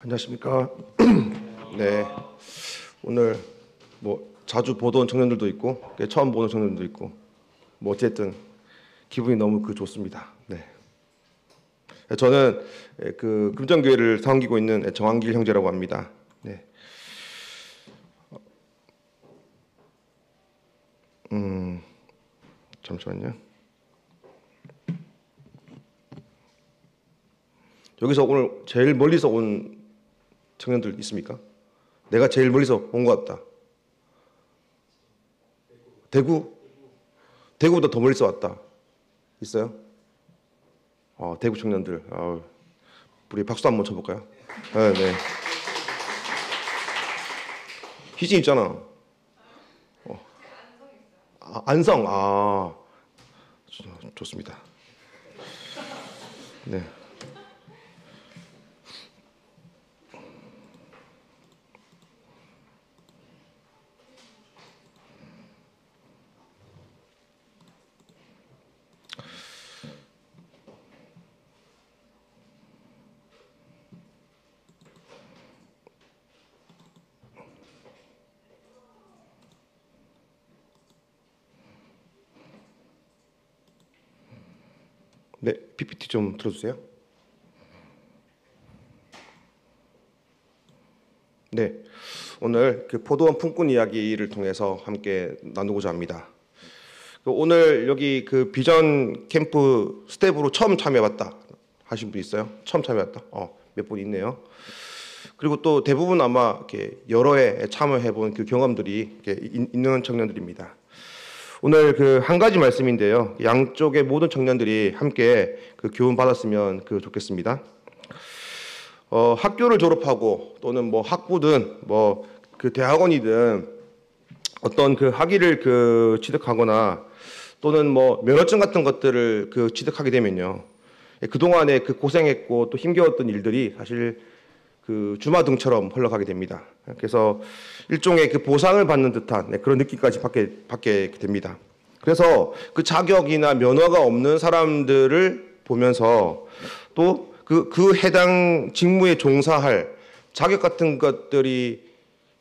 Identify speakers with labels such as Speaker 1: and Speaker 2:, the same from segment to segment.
Speaker 1: 안녕하십니까. 네, 오늘 뭐 자주 보던 청년들도 있고 처음 보는 청년들도 있고 뭐 어쨌든 기분이 너무 좋습니다. 네, 저는 그 금정교회를 섬기고 있는 정한길 형제라고 합니다. 네, 잠시만요. 여기서 오늘 제일 멀리서 온 청년들 있습니까? 내가 제일 멀리서 온 것 같다. 대구? 대구보다 더 멀리서 왔다. 있어요? 대구 청년들. 우리 박수 한번 쳐볼까요? 네, 네. 희진 있잖아. 안성. 좋습니다. 네. 네, PPT 좀 들어주세요. 네, 오늘 그 포도원 품꾼 이야기를 통해서 함께 나누고자 합니다. 오늘 여기 그 비전 캠프 스텝으로 처음 참여해봤다 하신 분 있어요? 처음 참여했다? 몇 분 있네요. 그리고 또 대부분 아마 이렇게 여러 해 참여해본 그 경험들이 이렇게 있는 청년들입니다. 오늘 그 한 가지 말씀인데요. 양쪽의 모든 청년들이 함께 그 교훈 받았으면 좋겠습니다. 학교를 졸업하고 또는 뭐 학부든 뭐 그 대학원이든 어떤 그 학위를 취득하거나 또는 뭐 면허증 같은 것들을 취득하게 되면요. 그동안에 고생했고 또 힘겨웠던 일들이 사실 주마등처럼 흘러가게 됩니다. 그래서 일종의 보상을 받는 듯한 그런 느낌까지 받게 됩니다. 그래서 그 자격이나 면허가 없는 사람들을 보면서 또 그 해당 직무에 종사할 자격 같은 것들이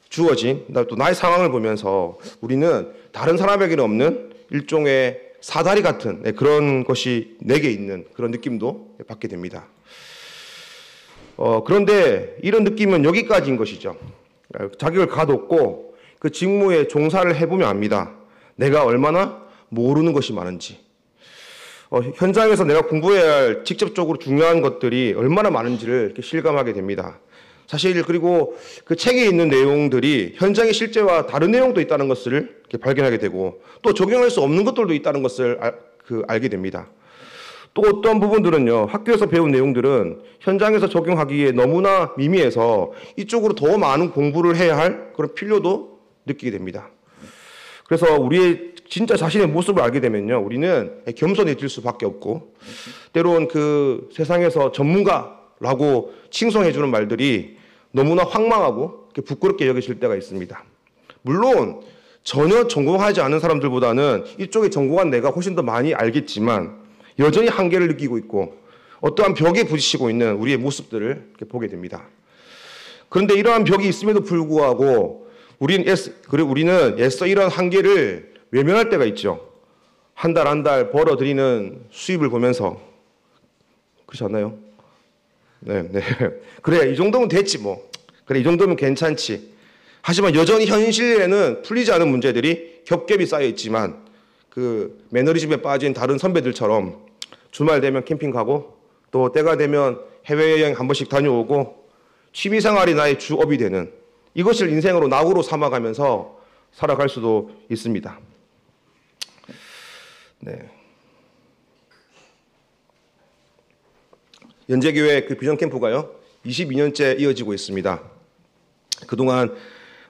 Speaker 1: 주어진 또 나의 상황을 보면서 우리는 다른 사람에게는 없는 일종의 사다리 같은 그런 것이 내게 있는 그런 느낌도 받게 됩니다. 그런데 이런 느낌은 여기까지인 것이죠. 자격을 가뒀고 그 직무에 종사를 해보면 압니다. 내가 얼마나 모르는 것이 많은지. 현장에서 내가 공부해야 할 직접적으로 중요한 것들이 얼마나 많은지를 이렇게 실감하게 됩니다. 사실 그리고 그 책에 있는 내용들이 현장의 실제와 다른 내용도 있다는 것을 이렇게 발견하게 되고 또 적용할 수 없는 것들도 있다는 것을 알게 됩니다. 또 어떤 부분들은요, 학교에서 배운 내용들은 현장에서 적용하기에 너무나 미미해서 이쪽으로 더 많은 공부를 해야 할 그런 필요도 느끼게 됩니다. 그래서 우리의 진짜 자신의 모습을 알게 되면요, 우리는 겸손해질 수밖에 없고, 때론 그 세상에서 전문가라고 칭송해주는 말들이 너무나 황망하고 부끄럽게 여겨질 때가 있습니다. 물론 전혀 전공하지 않은 사람들보다는 이쪽에 전공한 내가 훨씬 더 많이 알겠지만 여전히 한계를 느끼고 있고 어떠한 벽에 부딪히고 있는 우리의 모습들을 이렇게 보게 됩니다. 그런데 이러한 벽이 있음에도 불구하고 우리는 애써 이런 한계를 외면할 때가 있죠. 한 달 한 달 벌어들이는 수입을 보면서. 그렇지 않나요? 네. 그래, 이 정도면 됐지 뭐. 그래, 이 정도면 괜찮지. 하지만 여전히 현실에는 풀리지 않은 문제들이 겹겹이 쌓여 있지만 그 매너리즘에 빠진 다른 선배들처럼 주말 되면 캠핑 가고 또 때가 되면 해외여행 한 번씩 다녀오고 취미생활이 나의 주업이 되는 이것을 인생으로 낙으로 삼아가면서 살아갈 수도 있습니다. 네. 연제교회 비전 캠프가요 22년째 이어지고 있습니다. 그동안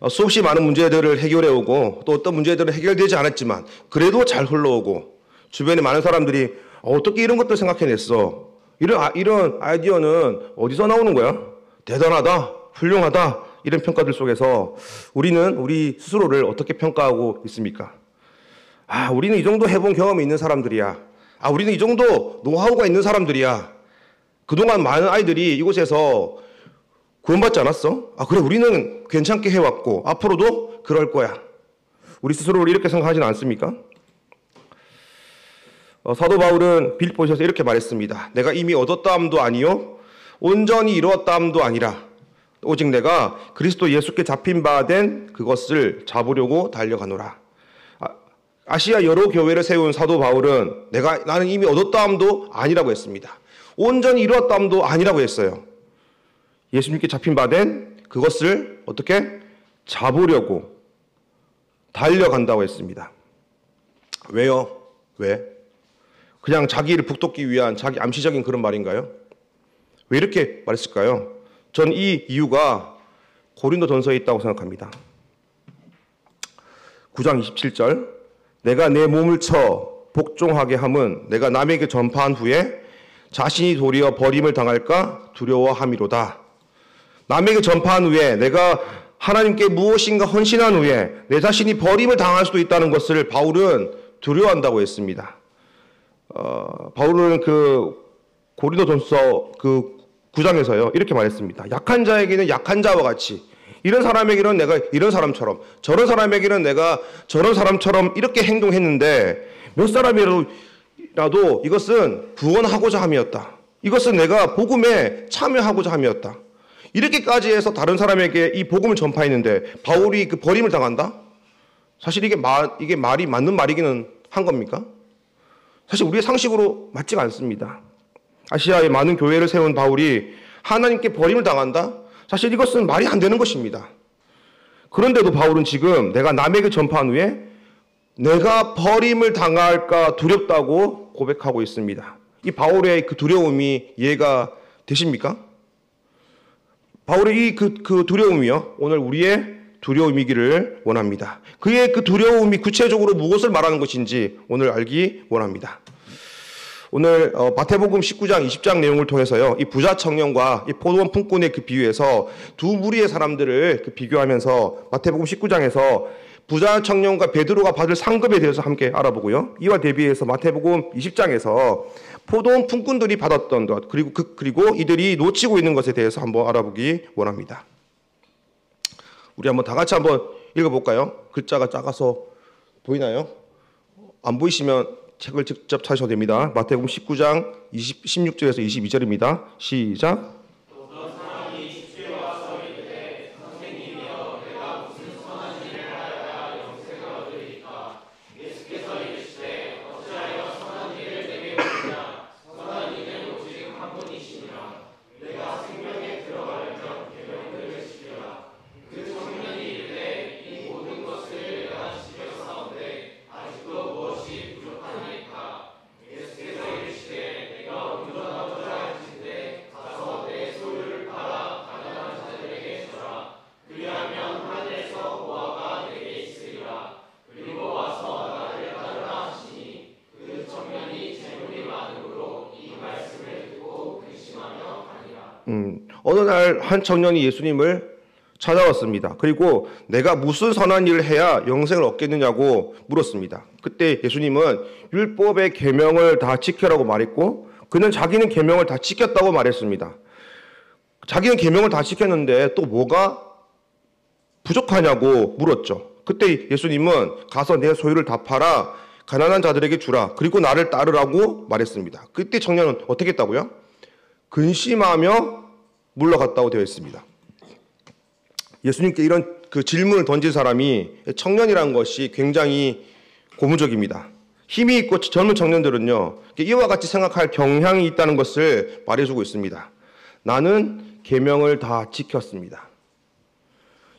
Speaker 1: 수없이 많은 문제들을 해결해 오고 또 어떤 문제들은 해결되지 않았지만 그래도 잘 흘러오고 주변에 많은 사람들이 어떻게 이런 것들 생각해냈어? 이런 아이디어는 어디서 나오는 거야? 대단하다, 훌륭하다 이런 평가들 속에서 우리는 우리 스스로를 어떻게 평가하고 있습니까? 우리는 이 정도 해본 경험이 있는 사람들이야. 우리는 이 정도 노하우가 있는 사람들이야. 그동안 많은 아이들이 이곳에서 구원받지 않았어? 아, 그래, 우리는 괜찮게 해왔고, 앞으로도 그럴 거야. 우리 스스로를 이렇게 생각하지는 않습니까? 사도 바울은 빌립보서에서 이렇게 말했습니다. 내가 이미 얻었다함도 아니요, 온전히 이루었다함도 아니라, 오직 내가 그리스도 예수께 잡힌 바 된 그것을 잡으려고 달려가노라. 아시아 여러 교회를 세운 사도 바울은 나는 이미 얻었다함도 아니라고 했습니다. 온전히 이루었다함도 아니라고 했어요. 예수님께 잡힌 바 된 그것을 어떻게 잡으려고 달려간다고 했습니다. 왜요? 왜? 그냥 자기를 북돋기 위한 자기 암시적인 그런 말인가요? 왜 이렇게 말했을까요? 전 이 이유가 고린도전서에 있다고 생각합니다. 9장 27절, 내가 내 몸을 쳐 복종하게 함은 내가 남에게 전파한 후에 자신이 도리어 버림을 당할까 두려워함이로다. 남에게 전파한 후에 내가 하나님께 무엇인가 헌신한 후에 내 자신이 버림을 당할 수도 있다는 것을 바울은 두려워한다고 했습니다. 바울은 그 고린도전서 그 9장에서요 이렇게 말했습니다. 약한 자에게는 약한 자와 같이, 이런 사람에게는 내가 이런 사람처럼, 저런 사람에게는 내가 저런 사람처럼 이렇게 행동했는데 몇 사람이라도 이것은 구원하고자 함이었다. 이것은 내가 복음에 참여하고자 함이었다. 이렇게까지 해서 다른 사람에게 이 복음을 전파했는데 바울이 그 버림을 당한다? 사실 이게 말이 맞는 말이기는 한 겁니까? 사실 우리의 상식으로 맞지가 않습니다. 아시아의 많은 교회를 세운 바울이 하나님께 버림을 당한다? 사실 이것은 말이 안 되는 것입니다. 그런데도 바울은 지금 내가 남에게 전파한 후에 내가 버림을 당할까 두렵다고 고백하고 있습니다. 이 바울의 그 두려움이 이해가 되십니까? 바울의 그 두려움이요, 오늘 우리의 두려움이기를 원합니다. 그의 그 두려움이 구체적으로 무엇을 말하는 것인지 오늘 알기 원합니다. 오늘 마태복음 19장 20장 내용을 통해서요, 이 부자 청년과 이 포도원 품꾼의 그 비유에서 두 무리의 사람들을 비교하면서 마태복음 19장에서 부자 청년과 베드로가 받을 상급에 대해서 함께 알아보고요, 이와 대비해서 마태복음 20장에서 포도원 품꾼들이 받았던 것, 그리고 이들이 놓치고 있는 것에 대해서 한번 알아보기 원합니다. 우리 한번 다 같이 한번 읽어볼까요? 글자가 작아서 보이나요? 안 보이시면 책을 직접 찾으셔도 됩니다. 마태복음 19장 16절에서 22절입니다. 시작. 어느 날 한 청년이 예수님을 찾아왔습니다. 그리고 내가 무슨 선한 일을 해야 영생을 얻겠느냐고 물었습니다. 그때 예수님은 율법의 계명을 다 지켜라고 말했고, 그는 자기는 계명을 다 지켰다고 말했습니다. 자기는 계명을 다 지켰는데 또 뭐가 부족하냐고 물었죠. 그때 예수님은 가서 내 소유를 다 팔아 가난한 자들에게 주라, 그리고 나를 따르라고 말했습니다. 그때 청년은 어떻게 했다고요? 근심하며 물러갔다고 되어 있습니다. 예수님께 이런 그 질문을 던진 사람이 청년이라는 것이 굉장히 고무적입니다. 힘이 있고 젊은 청년들은요, 이와 같이 생각할 경향이 있다는 것을 말해주고 있습니다. 나는 계명을 다 지켰습니다.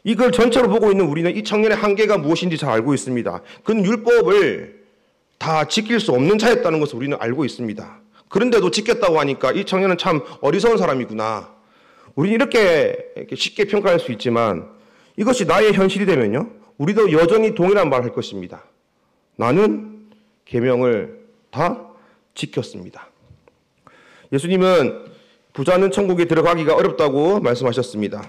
Speaker 1: 이걸 전체로 보고 있는 우리는 이 청년의 한계가 무엇인지 잘 알고 있습니다. 그는 율법을 다 지킬 수 없는 자였다는 것을 우리는 알고 있습니다. 그런데도 지켰다고 하니까 이 청년은 참 어리석은 사람이구나. 우리는 이렇게 쉽게 평가할 수 있지만 이것이 나의 현실이 되면요, 우리도 여전히 동일한 말을 할 것입니다. 나는 계명을 다 지켰습니다. 예수님은 부자는 천국에 들어가기가 어렵다고 말씀하셨습니다.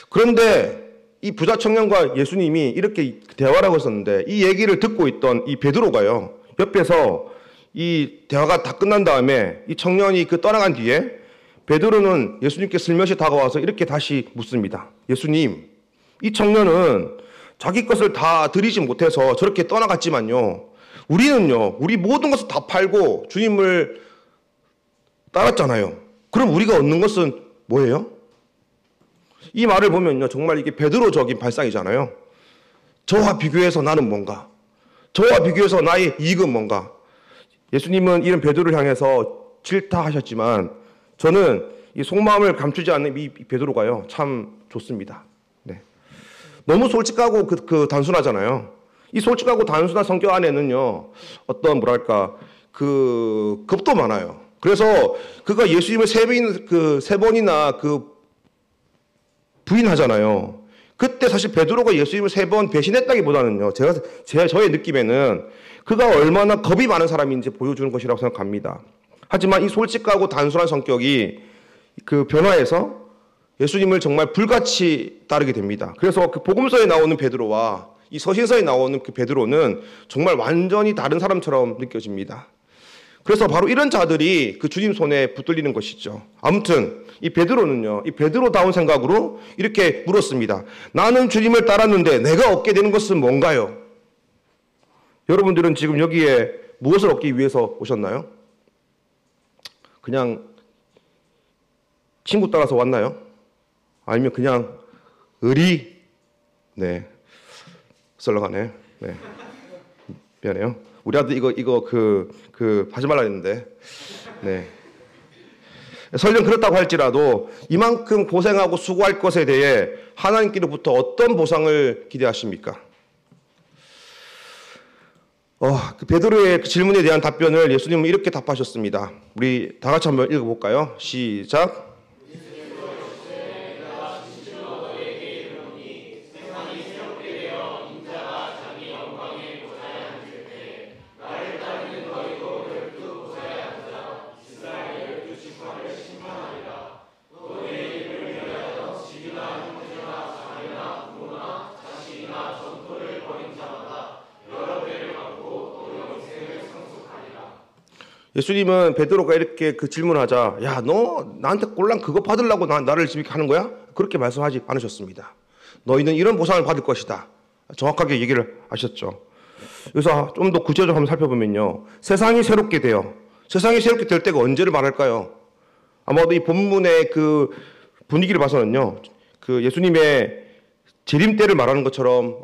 Speaker 1: 그런데 이 부자 청년과 예수님이 이렇게 대화를 하고 있었는데 이 얘기를 듣고 있던 이 베드로가요, 옆에서 이 대화가 다 끝난 다음에 이 청년이 그 떠나간 뒤에 베드로는 예수님께 슬며시 다가와서 이렇게 다시 묻습니다. 예수님, 이 청년은 자기 것을 다 드리지 못해서 저렇게 떠나갔지만요. 우리는요, 우리 모든 것을 다 팔고 주님을 따랐잖아요. 그럼 우리가 얻는 것은 뭐예요? 이 말을 보면요, 정말 이게 베드로적인 발상이잖아요. 저와 비교해서 나는 뭔가? 저와 비교해서 나의 이익은 뭔가? 예수님은 이런 베드로를 향해서 질타하셨지만 저는 이 속마음을 감추지 않는 이 베드로가요, 참 좋습니다. 네. 너무 솔직하고 단순하잖아요. 이 솔직하고 단순한 성격 안에는요, 어떤 뭐랄까 겁도 많아요. 그래서 그가 예수님을 세 번이나 부인하잖아요. 그때 사실 베드로가 예수님을 3번 배신했다기보다는요, 저의 느낌에는 그가 얼마나 겁이 많은 사람인지 보여주는 것이라고 생각합니다. 하지만 이 솔직하고 단순한 성격이 변화해서 예수님을 정말 불같이 따르게 됩니다. 그래서 복음서에 나오는 베드로와 이 서신서에 나오는 베드로는 정말 완전히 다른 사람처럼 느껴집니다. 그래서 바로 이런 자들이 주님 손에 붙들리는 것이죠. 아무튼 이 베드로는요, 이 베드로다운 생각으로 이렇게 물었습니다. 나는 주님을 따랐는데 내가 얻게 되는 것은 뭔가요? 여러분들은 지금 여기에 무엇을 얻기 위해서 오셨나요? 그냥 친구 따라서 왔나요? 아니면 그냥 네, 썰렁하네. 네, 미안해요. 우리 아들 이거 하지 말라 했는데, 네. 설령 그렇다고 할지라도 이만큼 고생하고 수고할 것에 대해 하나님께로부터 어떤 보상을 기대하십니까? 베드로의 질문에 대한 답변을 예수님은 이렇게 답하셨습니다. 우리 다 같이 한번 읽어볼까요? 시작. 예수님은 베드로가 이렇게 질문하자, 야, 너 나한테 꼴랑 그거 받으려고 나를 지금 하는 거야? 그렇게 말씀하지 않으셨습니다. 너희는 이런 보상을 받을 것이다. 정확하게 얘기를 하셨죠. 그래서 좀 더 구체적으로 한번 살펴보면요, 세상이 새롭게 될 때가 언제를 말할까요? 아마도 이 본문의 분위기를 봐서는요, 예수님의 재림 때를 말하는 것처럼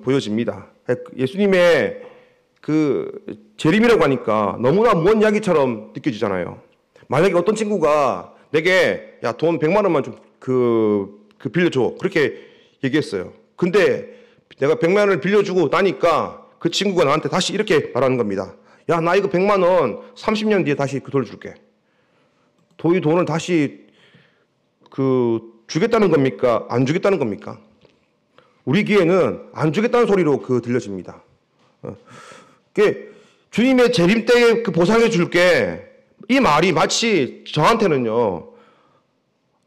Speaker 1: 보여집니다. 예수님의 재림이라고 하니까 너무나 먼 이야기처럼 느껴지잖아요. 만약에 어떤 친구가 내게 야, 돈 100만 원만 좀 빌려줘, 그렇게 얘기했어요. 근데 내가 100만 원을 빌려주고 나니까 그 친구가 나한테 다시 이렇게 말하는 겁니다. 야, 나 이거 100만 원 30년 뒤에 다시 돌려줄게. 이 돈을 다시 주겠다는 겁니까? 안 주겠다는 겁니까? 우리 귀에는 안 주겠다는 소리로 들려집니다. 주님의 재림 때에 보상해 줄게, 이 말이 마치 저한테는요,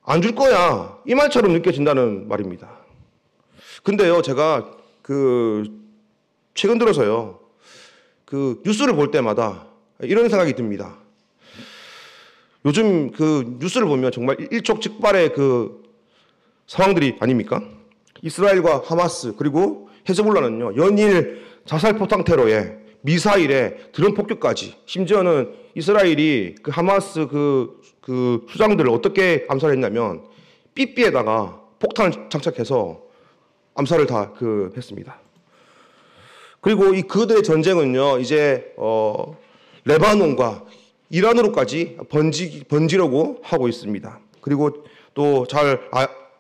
Speaker 1: 안 줄 거야, 이 말처럼 느껴진다는 말입니다. 근데요, 제가 최근 들어서요, 뉴스를 볼 때마다 이런 생각이 듭니다. 요즘 뉴스를 보면 정말 일촉즉발의 상황들이 아닙니까? 이스라엘과 하마스 그리고 헤즈볼라는요, 연일 자살 포탄 테러에 미사일에 드론 폭격까지, 심지어는 이스라엘이 하마스 수장들을 어떻게 암살했냐면 삐삐에다가 폭탄을 장착해서 암살을 다 했습니다. 그리고 그들의 전쟁은요, 이제 레바논과 이란으로까지 번지려고 하고 있습니다. 그리고 또 잘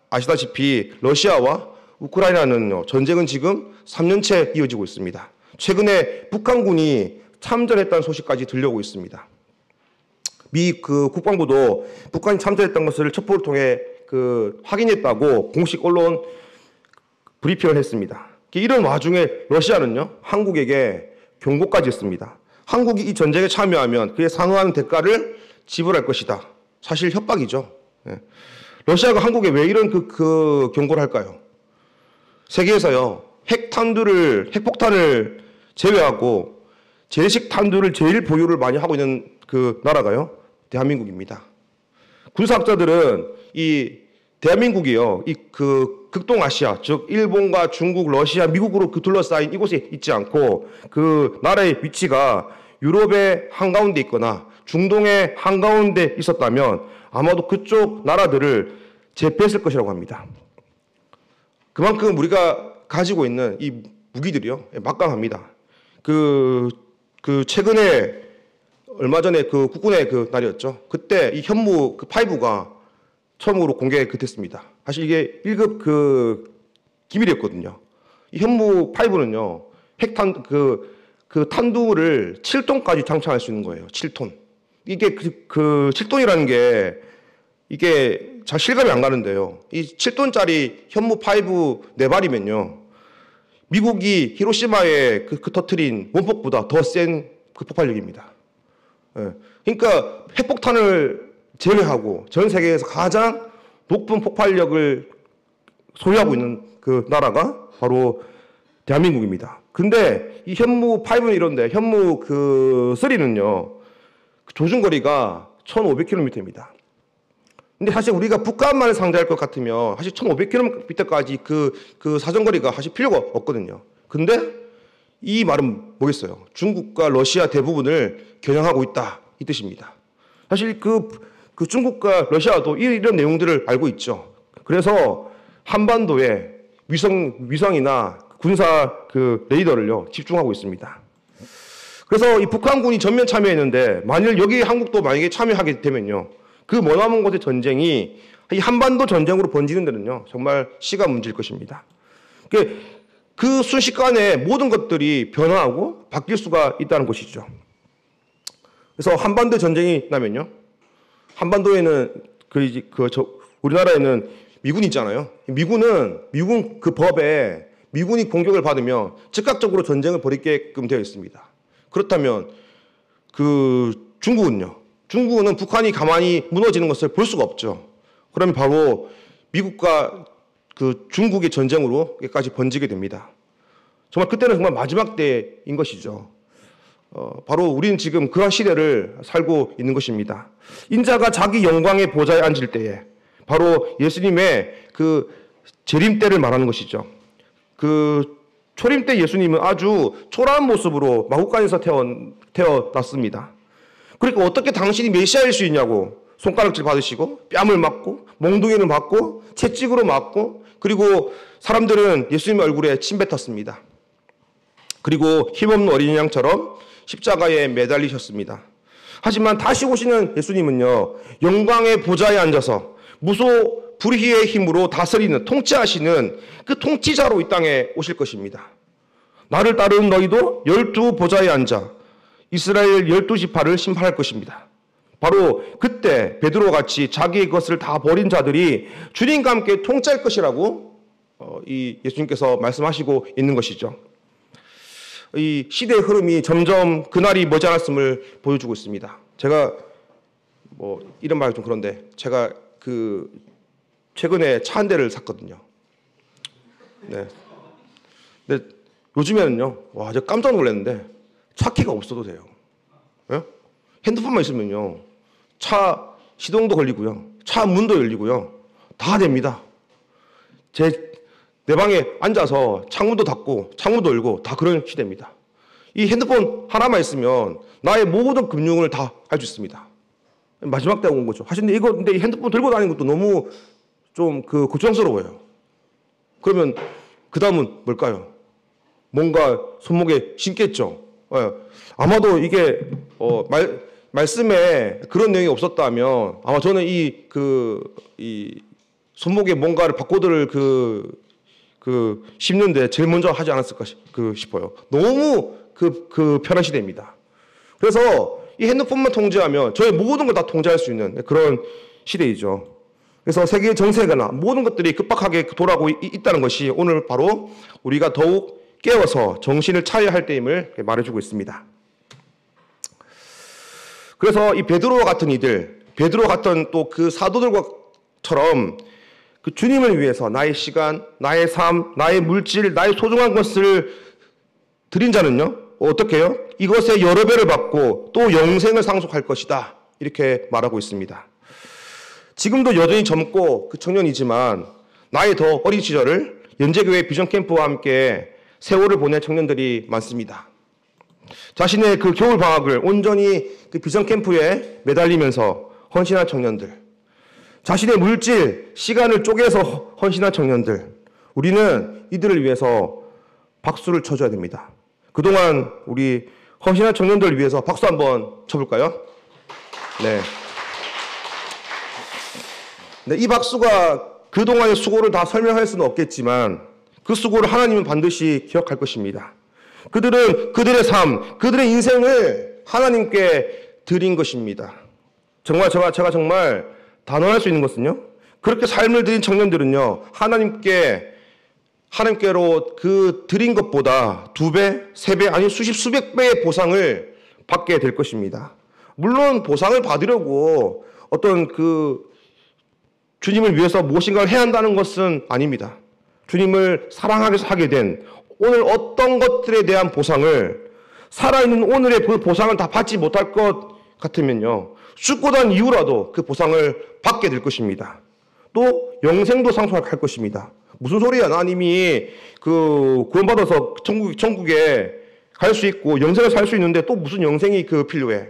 Speaker 1: 아시다시피 러시아와 우크라이나는 전쟁은 지금 3년째 이어지고 있습니다. 최근에 북한군이 참전했다는 소식까지 들려오고 있습니다. 미 국방부도 북한이 참전했던 것을 첩보를 통해 확인했다고 공식 언론 브리핑을 했습니다. 이런 와중에 러시아는요, 한국에게 경고까지 했습니다. 한국이 이 전쟁에 참여하면 그에 상응하는 대가를 지불할 것이다. 사실 협박이죠. 러시아가 한국에 왜 이런 경고를 할까요? 세계에서요, 핵폭탄을 제외하고 재래식 탄두를 제일 보유를 많이 하고 있는 나라가요, 대한민국입니다. 군사학자들은 이 대한민국이요, 이 극동아시아, 즉 일본과 중국, 러시아, 미국으로 둘러싸인 이곳에 있지 않고 그 나라의 위치가 유럽의 한가운데 있거나 중동의 한가운데 있었다면 아마도 그쪽 나라들을 제패했을 것이라고 합니다. 그만큼 우리가 가지고 있는 이 무기들이요, 막강합니다. 최근에 얼마 전에 그 국군의 그 날이었죠. 그때 이 현무 5가 처음으로 공개됐습니다. 사실 이게 1급 기밀이었거든요. 이 현무 5는요, 탄두를 7톤까지 장착할 수 있는 거예요. 7톤. 이게 7톤이라는 게 이게 잘 실감이 안 가는데요. 이 7톤짜리 현무 5 4발이면요, 미국이 히로시마에 터트린 원폭보다 더 센 그 폭발력입니다. 예. 그러니까 핵폭탄을 제외하고 전 세계에서 가장 높은 폭발력을 소유하고 있는 그 나라가 바로 대한민국입니다. 근데 이 현무 5는 이런데 현무 3는요, 조준거리가 1,500km입니다. 근데 사실 우리가 북한만을 상대할 것 같으면 사실 1,500km까지 그 사정거리가 사실 필요가 없거든요. 근데 이 말은 뭐겠어요? 중국과 러시아 대부분을 겨냥하고 있다, 이 뜻입니다. 사실 중국과 러시아도 이런 내용들을 알고 있죠. 그래서 한반도에 위성이나 군사 레이더를요, 집중하고 있습니다. 그래서 이 북한군이 전면 참여했는데 만일 여기 한국도 만약에 참여하게 되면요, 그 머나먼 곳의 전쟁이 이 한반도 전쟁으로 번지는 데는요, 정말 시간 문제일 것입니다. 그 순식간에 모든 것들이 변화하고 바뀔 수가 있다는 것이죠. 그래서 한반도 전쟁이 나면요, 한반도에는 우리나라에는 미군이 있잖아요. 미군 그 법에 미군이 공격을 받으면 즉각적으로 전쟁을 벌이게끔 되어 있습니다. 그렇다면 중국은은 북한이 가만히 무너지는 것을 볼 수가 없죠. 그러면 바로 미국과 중국의 전쟁으로까지 번지게 됩니다. 정말 그때는 정말 마지막 때인 것이죠. 바로 우리는 지금 그런 시대를 살고 있는 것입니다. 인자가 자기 영광의 보좌에 앉을 때에 바로 예수님의 재림 때를 말하는 것이죠. 초림 때 예수님은 아주 초라한 모습으로 마구간에서 태어났습니다. 그러니까 어떻게 당신이 메시아일 수 있냐고 손가락질 받으시고 뺨을 맞고 몽둥이를 맞고 채찍으로 맞고, 그리고 사람들은 예수님 얼굴에 침 뱉었습니다. 그리고 힘없는 어린 양처럼 십자가에 매달리셨습니다. 하지만 다시 오시는 예수님은요, 영광의 보좌에 앉아서 무소 불희의 힘으로 다스리는, 통치하시는 그 통치자로 이 땅에 오실 것입니다. 나를 따르는 너희도 12 보좌에 앉아 이스라엘 12지파를 심판할 것입니다. 바로 그때 베드로 같이 자기의 것을 다 버린 자들이 주님과 함께 통치할 것이라고 이 예수님께서 말씀하시고 있는 것이죠. 이 시대의 흐름이 점점 그날이 머지않았음을 보여주고 있습니다. 제가 이런 말이 좀 그런데 제가 최근에 차 한 대를 샀거든요. 네. 근데 요즘에는요, 와, 제가 깜짝 놀랐는데 차키가 없어도 돼요. 네? 핸드폰만 있으면요, 차 시동도 걸리고요, 차 문도 열리고요, 다 됩니다. 내 방에 앉아서 창문도 닫고 창문도 열고 다 그런 시대입니다. 이 핸드폰 하나만 있으면 나의 모든 금융을 다 할 수 있습니다. 마지막 때가 온 거죠. 근데 이 핸드폰 들고 다니는 것도 너무 좀 걱정스러워요. 그러면 그 다음은 뭘까요? 뭔가 손목에 신겠죠. 예. 아마도 이게 말씀에 그런 내용이 없었다면 아마 저는 이 손목에 뭔가를 바코드를 씹는데 제일 먼저 하지 않았을까 싶어요. 너무 편한 시대입니다. 그래서 이 핸드폰만 통제하면 저의 모든 걸 다 통제할 수 있는 그런 시대이죠. 그래서 세계 정세가 모든 것들이 급박하게 돌아가고 있다는 것이 오늘 바로 우리가 더욱 깨워서 정신을 차려야 할 때임을 말해주고 있습니다. 그래서 이 베드로와 같은 이들, 베드로 같은 또 그 사도들과처럼 그 주님을 위해서 나의 시간, 나의 삶, 나의 물질, 나의 소중한 것을 드린 자는요, 어떻게 해요? 이것의 여러 배를 받고 또 영생을 상속할 것이다. 이렇게 말하고 있습니다. 지금도 여전히 젊고 그 청년이지만 나이 더 어린 시절을 연제교회 비전캠프와 함께 세월을 보낸 청년들이 많습니다. 자신의 그 겨울 방학을 온전히 그 비전캠프에 매달리면서 헌신한 청년들, 자신의 물질, 시간을 쪼개서 헌신한 청년들, 우리는 이들을 위해서 박수를 쳐줘야 됩니다. 그동안 우리 헌신한 청년들을 위해서 박수 한번 쳐볼까요? 네. 네, 이 박수가 그동안의 수고를 다 설명할 수는 없겠지만 그 수고를 하나님은 반드시 기억할 것입니다. 그들은 그들의 삶, 그들의 인생을 하나님께 드린 것입니다. 정말 제가 정말 단언할 수 있는 것은요, 그렇게 삶을 드린 청년들은요, 하나님께로 그 드린 것보다 2배, 3배, 아니 수십, 수백 배의 보상을 받게 될 것입니다. 물론 보상을 받으려고 어떤 그 주님을 위해서 무엇인가를 해야 한다는 것은 아닙니다. 주님을 사랑하기 위해서 하게 된 오늘 어떤 것들에 대한 보상을, 살아있는 오늘의 그 보상을 다 받지 못할 것 같으면요, 죽고 난 이후라도 그 보상을 받게 될 것입니다. 또 영생도 상속할 것입니다. 무슨 소리야? 하나님이 그 구원받아서 천국에 갈 수 있고 영생을 살 수 있는데 또 무슨 영생이 그 필요해?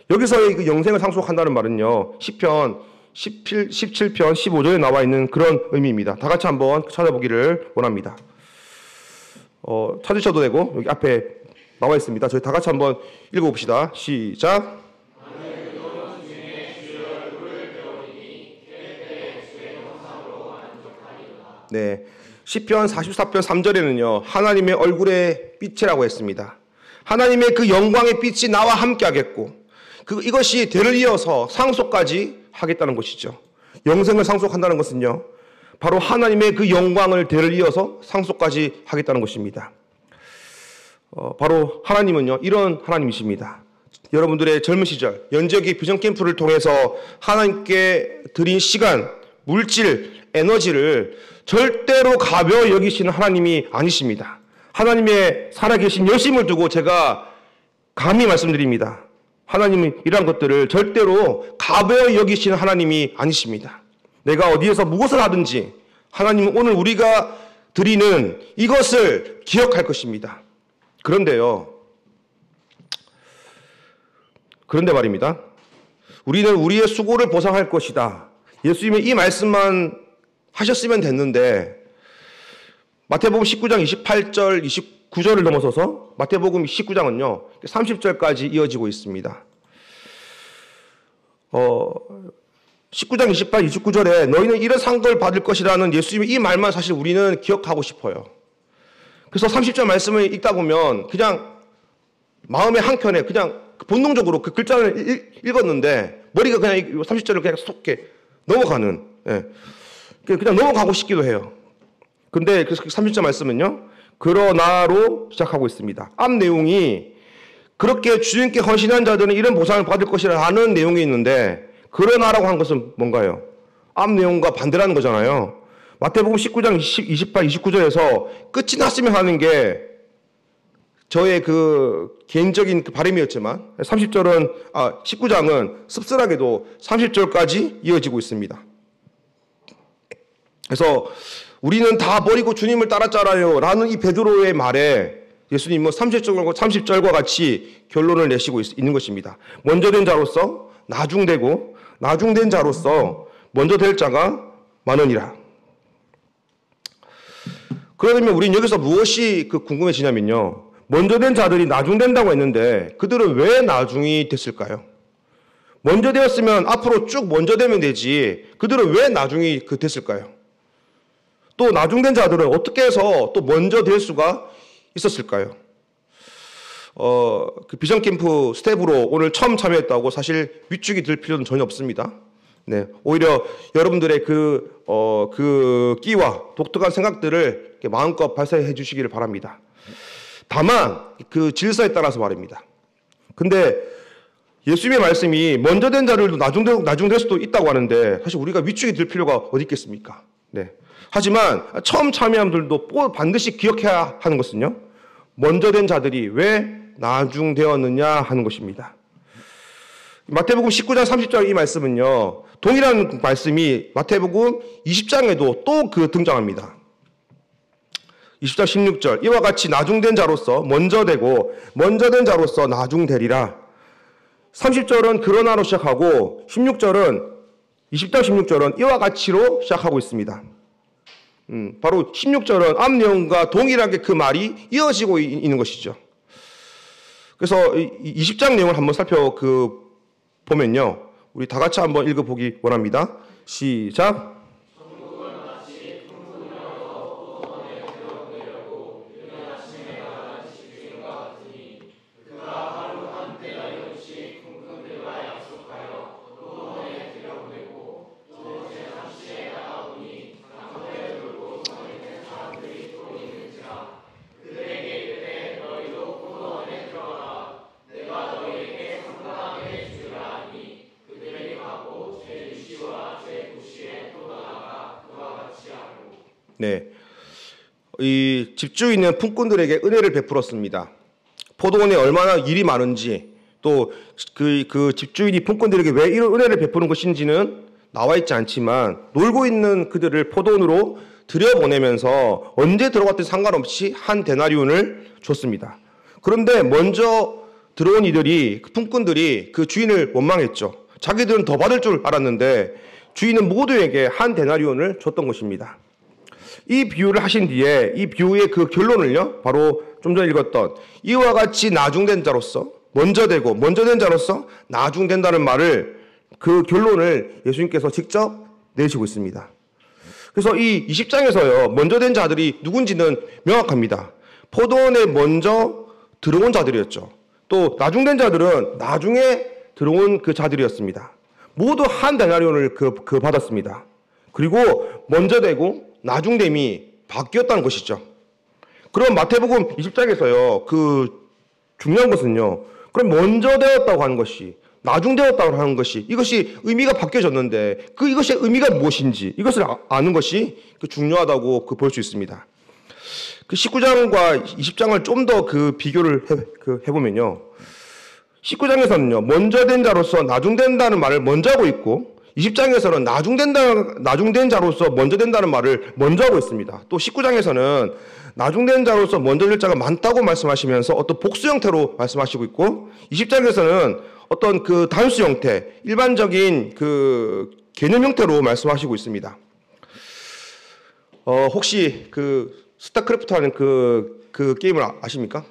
Speaker 1: 여기서의 그 영생을 상속한다는 말은요, 시편 17편 15절에 나와 있는 그런 의미입니다. 다 같이 한번 찾아보기를 원합니다. 찾으셔도 되고 여기 앞에 나와 있습니다. 저희 다 같이 한번 읽어봅시다. 시작. 네, 시편 44편 3절에는요, 하나님의 얼굴의 빛이라고 했습니다. 하나님의 그 영광의 빛이 나와 함께하겠고, 이것이 대를 이어서 상속까지 하겠다는 것이죠. 영생을 상속한다는 것은요, 바로 하나님의 그 영광을 대를 이어서 상속까지 하겠다는 것입니다. 바로 하나님은요, 이런 하나님이십니다. 여러분들의 젊은 시절 연제기 비전캠프를 통해서 하나님께 드린 시간, 물질, 에너지를 절대로 가벼워 여기시는 하나님이 아니십니다. 하나님의 살아계신 열심을 두고 제가 감히 말씀드립니다. 하나님은 이러한 것들을 절대로 가벼워 여기시는 하나님이 아니십니다. 내가 어디에서 무엇을 하든지 하나님은 오늘 우리가 드리는 이것을 기억할 것입니다. 그런데 말입니다. 우리는 우리의 수고를 보상할 것이다. 예수님의 이 말씀만 하셨으면 됐는데, 마태복음 19장 28절, 29절을 넘어서서 마태복음 19장은요, 30절까지 이어지고 있습니다. 19장 28, 29절에 너희는 이런 상급을 받을 것이라는 예수님의 이 말만 사실 우리는 기억하고 싶어요. 그래서 30절 말씀을 읽다 보면 그냥 마음의 한켠에 그냥 본능적으로 그 글자를 읽었는데 머리가 그냥 30절을 그냥 속게 넘어가는, 그냥 넘어가고 싶기도 해요. 근데 그래서 30절 말씀은요, 그러나로 시작하고 있습니다. 앞 내용이 그렇게 주님께 헌신한 자들은 이런 보상을 받을 것이라는 내용이 있는데, 그러나라고 한 것은 뭔가요? 앞 내용과 반대라는 거잖아요. 마태복음 19장 28, 29절에서 끝이 났으면 하는 게 저의 그 개인적인 그 바람이었지만 19장은 씁쓸하게도 30절까지 이어지고 있습니다. 그래서 우리는 다 버리고 주님을 따랐잖아요 라는 이 베드로의 말에 예수님은 30절과 같이 결론을 내시고 있는 것입니다. 먼저 된 자로서 나중되고 나중된 자로서 먼저 될 자가 많으니라. 그러면 우리는 여기서 무엇이 궁금해지냐면요, 먼저 된 자들이 나중된다고 했는데 그들은 왜 나중이 됐을까요? 먼저 되었으면 앞으로 쭉 먼저 되면 되지, 그들은 왜 나중이 됐을까요? 또 나중된 자들은 어떻게 해서 또 먼저 될 수가 있었을까요? 그 비전캠프 스텝으로 오늘 처음 참여했다고 사실 위축이 될 필요는 전혀 없습니다. 네, 오히려 여러분들의 그 끼와 독특한 생각들을 마음껏 발사해 주시기를 바랍니다. 다만 그 질서에 따라서 말입니다. 근데 예수님의 말씀이 먼저 된 자들도 나중될 수도 있다고 하는데 사실 우리가 위축이 될 필요가 어디 있겠습니까? 네. 하지만 처음 참여한 분들도 반드시 기억해야 하는 것은요, 먼저 된 자들이 왜 나중되었느냐 하는 것입니다. 마태복음 19장 30절 이 말씀은요, 동일한 말씀이 마태복음 20장에도 또 등장합니다. 20장 16절 이와 같이 나중된 자로서 먼저 되고 먼저 된 자로서 나중되리라. 30절은 그러나로 시작하고 16절은 20장 16절은 이와 같이로 시작하고 있습니다. 바로 16절은 앞 내용과 동일하게 그 말이 이어지고 있는 것이죠. 그래서 20장 내용을 한번 보면요. 우리 다 같이 한번 읽어보기 원합니다. 시작. 네, 이 집주인은 품꾼들에게 은혜를 베풀었습니다. 포도원에 얼마나 일이 많은지 또 그 집주인이 품꾼들에게 왜 이런 은혜를 베푸는 것인지는 나와 있지 않지만 놀고 있는 그들을 포도원으로 들여보내면서 언제 들어갔든 상관없이 한 데나리온을 줬습니다. 그런데 먼저 들어온 이들이 품꾼들이 그 주인을 원망했죠. 자기들은 더 받을 줄 알았는데 주인은 모두에게 한 데나리온을 줬던 것입니다. 이 비유를 하신 뒤에 이 비유의 그 결론을요, 바로 좀 전에 읽었던 이와 같이 나중된 자로서 먼저 되고 먼저 된 자로서 나중된다는 말을 그 결론을 예수님께서 직접 내시고 있습니다. 그래서 이 20장에서요, 먼저 된 자들이 누군지는 명확합니다. 포도원에 먼저 들어온 자들이었죠. 또 나중된 자들은 나중에 들어온 그 자들이었습니다. 모두 한 데나리온을 받았습니다. 그리고 먼저 되고 나중됨이 바뀌었다는 것이죠. 그럼 마태복음 20장에서요, 그 중요한 것은요, 그럼 먼저 되었다고 하는 것이, 나중되었다고 하는 것이, 이것이 의미가 바뀌어졌는데 이것의 의미가 무엇인지 이것을 아는 것이 중요하다고 볼 수 있습니다. 그 19장과 20장을 좀 더 비교를 해보면요, 19장에서는요, 먼저 된 자로서 나중된다는 말을 먼저 하고 있고 20장에서는 나중된 자로서 먼저 된다는 말을 먼저 하고 있습니다. 또 19장에서는 나중된 자로서 먼저 될 자가 많다고 말씀하시면서 어떤 복수 형태로 말씀하시고 있고 20장에서는 어떤 그 단수 형태, 일반적인 그 개념 형태로 말씀하시고 있습니다. 혹시 스타크래프트 하는 그 게임을 아십니까?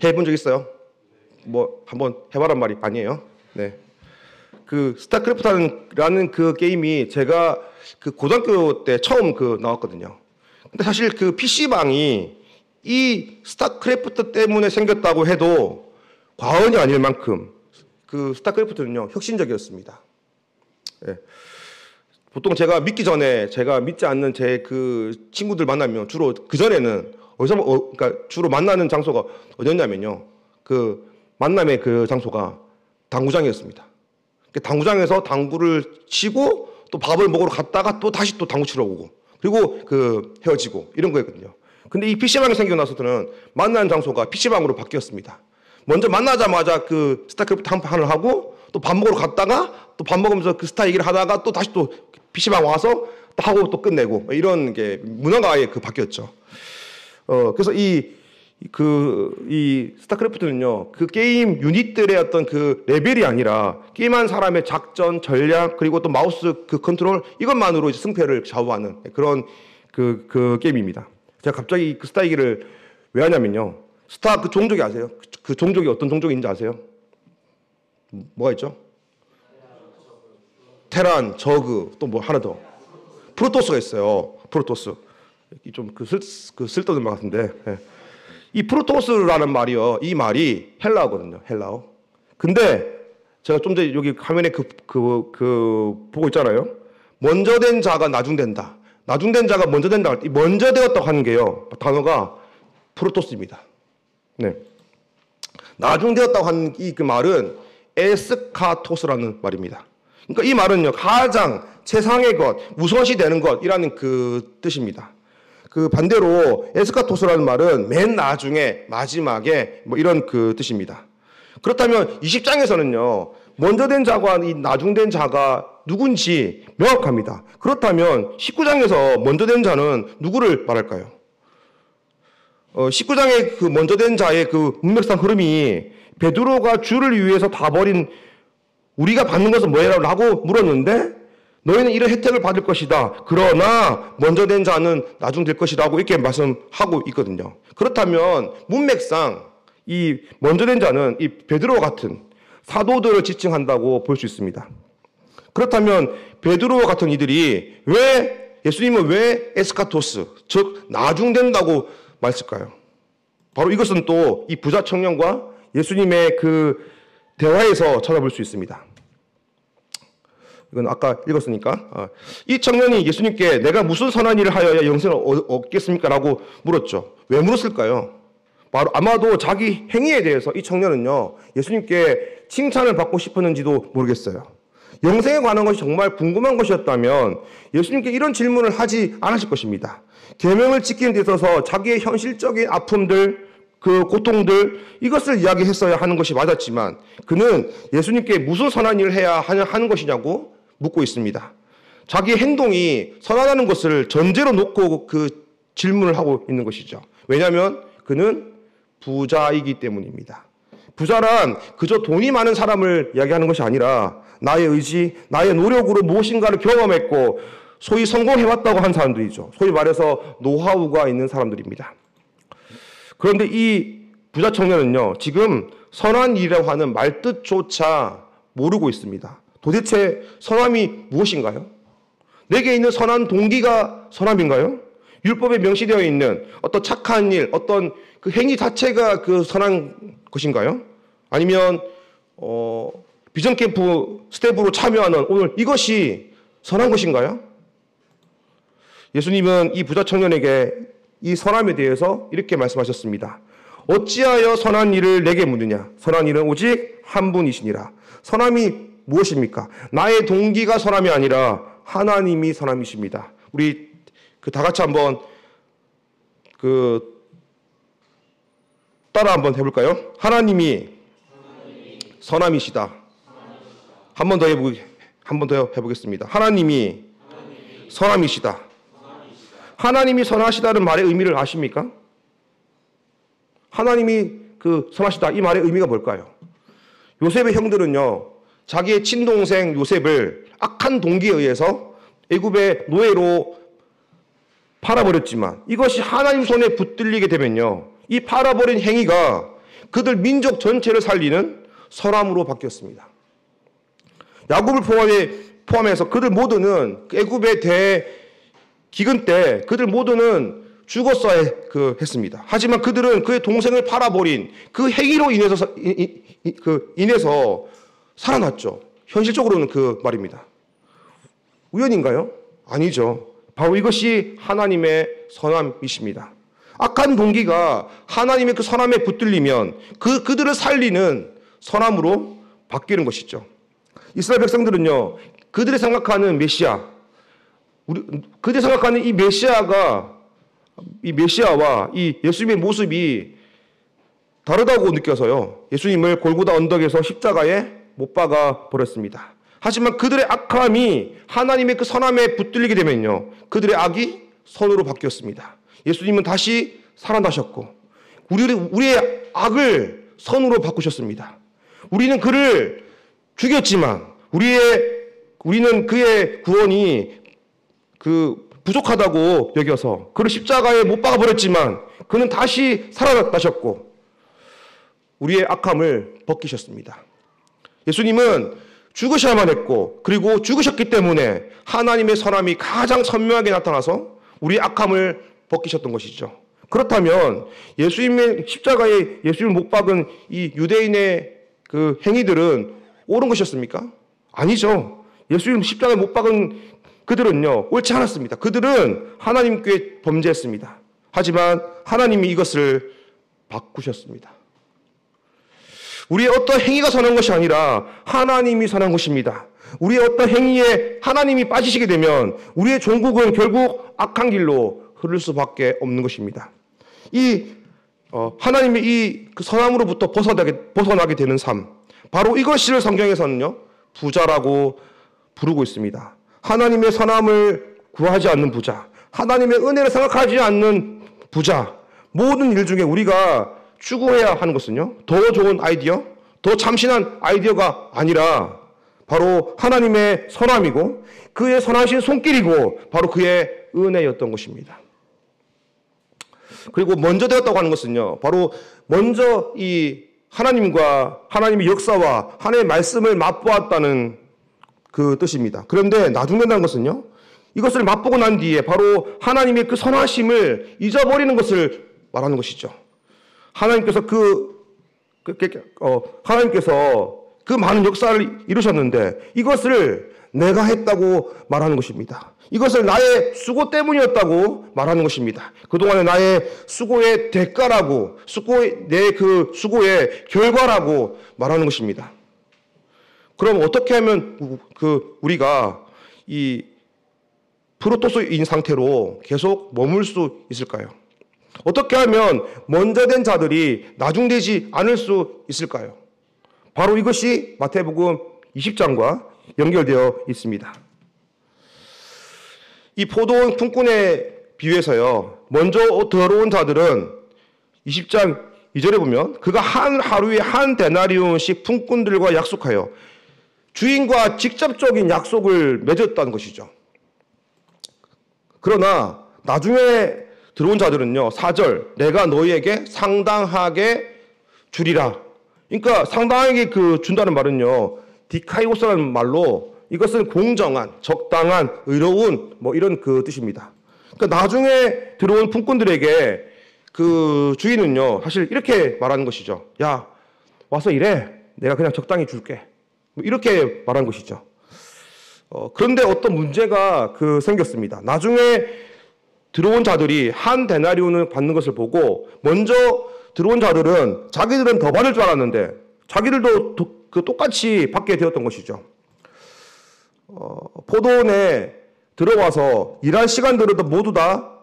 Speaker 1: 해본 적 있어요? 뭐 한번 해봐란 말이 아니에요. 네. 스타크래프트라는 그 게임이 제가 고등학교 때 처음 나왔거든요. 근데 사실 PC방이 이 스타크래프트 때문에 생겼다고 해도 과언이 아닐 만큼 스타크래프트는요, 혁신적이었습니다. 네. 보통 제가 믿지 않는 제 친구들 만나면 주로 그전에는 그러니까 주로 만나는 장소가 어디였냐면요. 만남의 장소가 당구장이었습니다. 당구장에서 당구를 치고 또 밥을 먹으러 갔다가 또 다시 또 당구 치러 오고 그리고 헤어지고 이런 거였거든요. 근데 이 PC방이 생기고 나서는 만나는 장소가 PC방으로 바뀌었습니다. 먼저 만나자마자 스타크래프트 한 판을 하고 또 밥 먹으러 갔다가 또 밥 먹으면서 스타 얘기를 하다가 또 다시 또 PC방 와서 또 하고 또 끝내고 이런 게 문화가 아예 바뀌었죠. 그래서 이 스타크래프트는요, 게임 유닛들의 어떤 레벨이 아니라 게임한 사람의 작전, 전략, 그리고 또 마우스 컨트롤, 이것만으로 이제 승패를 좌우하는 그런 게임입니다. 제가 갑자기 스타 얘기를 왜 하냐면요. 스타 종족이 아세요? 종족이 어떤 종족인지 아세요? 뭐가 있죠? 테란, 저그, 또 뭐 하나 더. 프로토스가 있어요. 프로토스. 좀 쓸데없는 말 같은데. 네. 이 프로토스라는 말이요, 이 말이 헬라어거든요. 헬라어. 근데 제가 좀 전에 여기 화면에 보고 있잖아요. 먼저 된 자가 나중된다. 나중된 자가 먼저 된다. 먼저 되었다고 하는 게요, 단어가 프로토스입니다. 네. 나중되었다고 하는 그 말은 에스카토스라는 말입니다. 그러니까 이 말은요, 가장 최상의 것, 우선시 되는 것이라는 뜻입니다. 반대로 에스카토스라는 말은 맨 나중에, 마지막에 뭐 이런 뜻입니다. 그렇다면 20장에서는요, 먼저 된 자와 이 나중된 자가 누군지 명확합니다. 그렇다면 19장에서 먼저 된 자는 누구를 말할까요? 19장의 그 먼저 된 자의 그 문맥상 흐름이 베드로가 주를 위해서 다 버린 우리가 받는 것은 뭐예요? 라고 물었는데 너희는 이런 혜택을 받을 것이다. 그러나 먼저 된 자는 나중 될 것이라고 이렇게 말씀하고 있거든요. 그렇다면 문맥상 이 먼저 된 자는 이 베드로와 같은 사도들을 지칭한다고 볼 수 있습니다. 그렇다면 베드로와 같은 이들이 예수님은 왜 에스카토스, 즉 나중된다고 말했을까요? 바로 이것은 또 이 부자 청년과 예수님의 그 대화에서 찾아볼 수 있습니다. 이건 아까 읽었으니까. 이 청년이 예수님께 내가 무슨 선한 일을 하여야 영생을 얻겠습니까? 라고 물었죠. 왜 물었을까요? 바로 아마도 자기 행위에 대해서 이 청년은요, 예수님께 칭찬을 받고 싶었는지도 모르겠어요. 영생에 관한 것이 정말 궁금한 것이었다면 예수님께 이런 질문을 하지 않으실 것입니다. 계명을 지키는 데 있어서 자기의 현실적인 아픔들, 그 고통들, 이것을 이야기했어야 하는 것이 맞았지만 그는 예수님께 무슨 선한 일을 해야 하는 것이냐고 묻고 있습니다. 자기의 행동이 선하다는 것을 전제로 놓고 그 질문을 하고 있는 것이죠. 왜냐하면 그는 부자이기 때문입니다. 부자란 그저 돈이 많은 사람을 이야기하는 것이 아니라 나의 의지, 나의 노력으로 무엇인가를 경험했고 소위 성공해왔다고 한 사람들이죠. 소위 말해서 노하우가 있는 사람들입니다. 그런데 이 부자 청년은요, 지금 선한 일이라고 하는 말뜻조차 모르고 있습니다. 도대체 선함이 무엇인가요? 내게 있는 선한 동기가 선함인가요? 율법에 명시되어 있는 어떤 착한 일, 어떤 그 행위 자체가 그 선한 것인가요? 아니면 비전 캠프 스텝으로 참여하는 오늘 이것이 선한 것인가요? 예수님은 이 부자 청년에게 이 선함에 대해서 이렇게 말씀하셨습니다. 어찌하여 선한 일을 내게 묻느냐? 선한 일은 오직 한 분이시니라. 선함이 무엇입니까? 나의 동기가 선함이 아니라 하나님이 선함이십니다. 우리 다 같이 한번 따라 한번 해볼까요? 하나님이 선함이시다. 한 번 더 해보겠습니다. 하나님이 선함이시다. 하나님이 선하시다는 말의 의미를 아십니까? 하나님이 선하시다 이 말의 의미가 뭘까요? 요셉의 형들은요, 자기의 친동생 요셉을 악한 동기에 의해서 애굽의 노예로 팔아버렸지만 이것이 하나님 손에 붙들리게 되면요, 이 팔아버린 행위가 그들 민족 전체를 살리는 선함으로 바뀌었습니다. 야곱을 포함해서 그들 모두는 애굽의 기근 때 그들 모두는 죽었어야 했습니다. 하지만 그들은 그의 동생을 팔아버린 그 행위로 인해서 살아났죠. 현실적으로는 그 말입니다. 우연인가요? 아니죠. 바로 이것이 하나님의 선함이십니다. 악한 동기가 하나님의 그 선함에 붙들리면 그들을 살리는 선함으로 바뀌는 것이죠. 이스라엘 백성들은요, 그들이 생각하는 메시아, 그들이 생각하는 이 메시아와 이 예수님의 모습이 다르다고 느껴서요, 예수님을 골고다 언덕에서 십자가에 못 박아 버렸습니다. 하지만 그들의 악함이 하나님의 그 선함에 붙들리게 되면요, 그들의 악이 선으로 바뀌었습니다. 예수님은 다시 살아나셨고 우리의 악을 선으로 바꾸셨습니다. 우리는 그를 죽였지만 우리는 그의 구원이 부족하다고 여겨서 그를 십자가에 못 박아 버렸지만 그는 다시 살아나셨고 우리의 악함을 벗기셨습니다. 예수님은 죽으셔야만 했고 그리고 죽으셨기 때문에 하나님의 선함이 가장 선명하게 나타나서 우리의 악함을 벗기셨던 것이죠. 그렇다면 예수님의 십자가에 예수님을 못 박은 이 유대인의 그 행위들은 옳은 것이었습니까? 아니죠. 예수님 십자가에 못 박은 그들은요, 옳지 않았습니다. 그들은 하나님께 범죄했습니다. 하지만 하나님이 이것을 바꾸셨습니다. 우리의 어떤 행위가 선한 것이 아니라 하나님이 선한 것입니다. 우리의 어떤 행위에 하나님이 빠지시게 되면 우리의 종국은 결국 악한 길로 흐를 수밖에 없는 것입니다. 하나님의 그 선함으로부터 벗어나게 되는 삶, 바로 이것을 성경에서는요, 부자라고 부르고 있습니다. 하나님의 선함을 구하지 않는 부자, 하나님의 은혜를 생각하지 않는 부자, 모든 일 중에 우리가 추구해야 하는 것은요, 더 좋은 아이디어, 더 참신한 아이디어가 아니라 바로 하나님의 선함이고 그의 선하신 손길이고 바로 그의 은혜였던 것입니다. 그리고 먼저 되었다고 하는 것은요, 바로 먼저 이 하나님과 하나님의 역사와 하나님의 말씀을 맛보았다는 그 뜻입니다. 그런데 나중된다는 것은요, 이것을 맛보고 난 뒤에 바로 하나님의 그 선하심을 잊어버리는 것을 말하는 것이죠. 하나님께서 하나님께서 그 많은 역사를 이루셨는데 이것을 내가 했다고 말하는 것입니다. 이것을 나의 수고 때문이었다고 말하는 것입니다. 그동안의 나의 수고의 대가라고, 내 그 수고의 결과라고 말하는 것입니다. 그럼 어떻게 하면 우리가 이 프로토스인 상태로 계속 머물 수 있을까요? 어떻게 하면 먼저 된 자들이 나중되지 않을 수 있을까요? 바로 이것이 마태복음 20장과 연결되어 있습니다. 이 포도원 품꾼의 비유에서요, 먼저 들어온 자들은 20장 2절에 보면 그가 한 하루에 한 데나리온씩 품꾼들과 약속하여 주인과 직접적인 약속을 맺었다는 것이죠. 그러나 나중에 들어온 자들은요, 4절, 내가 너희에게 상당하게 주리라. 그러니까 상당하게 준다는 말은요, 디카이오스라는 말로 이것은 공정한, 적당한, 의로운 이런 그 뜻입니다. 그러니까 나중에 들어온 품꾼들에게 그 주인은요, 사실 이렇게 말하는 것이죠. 야, 와서 일해. 내가 그냥 적당히 줄게. 이렇게 말한 것이죠. 그런데 어떤 문제가 생겼습니다. 나중에 들어온 자들이 한 데나리온을 받는 것을 보고 먼저 들어온 자들은 자기들은 더 받을 줄 알았는데 자기들도 똑같이 받게 되었던 것이죠. 포도원에 들어와서 일할 시간들은 모두 다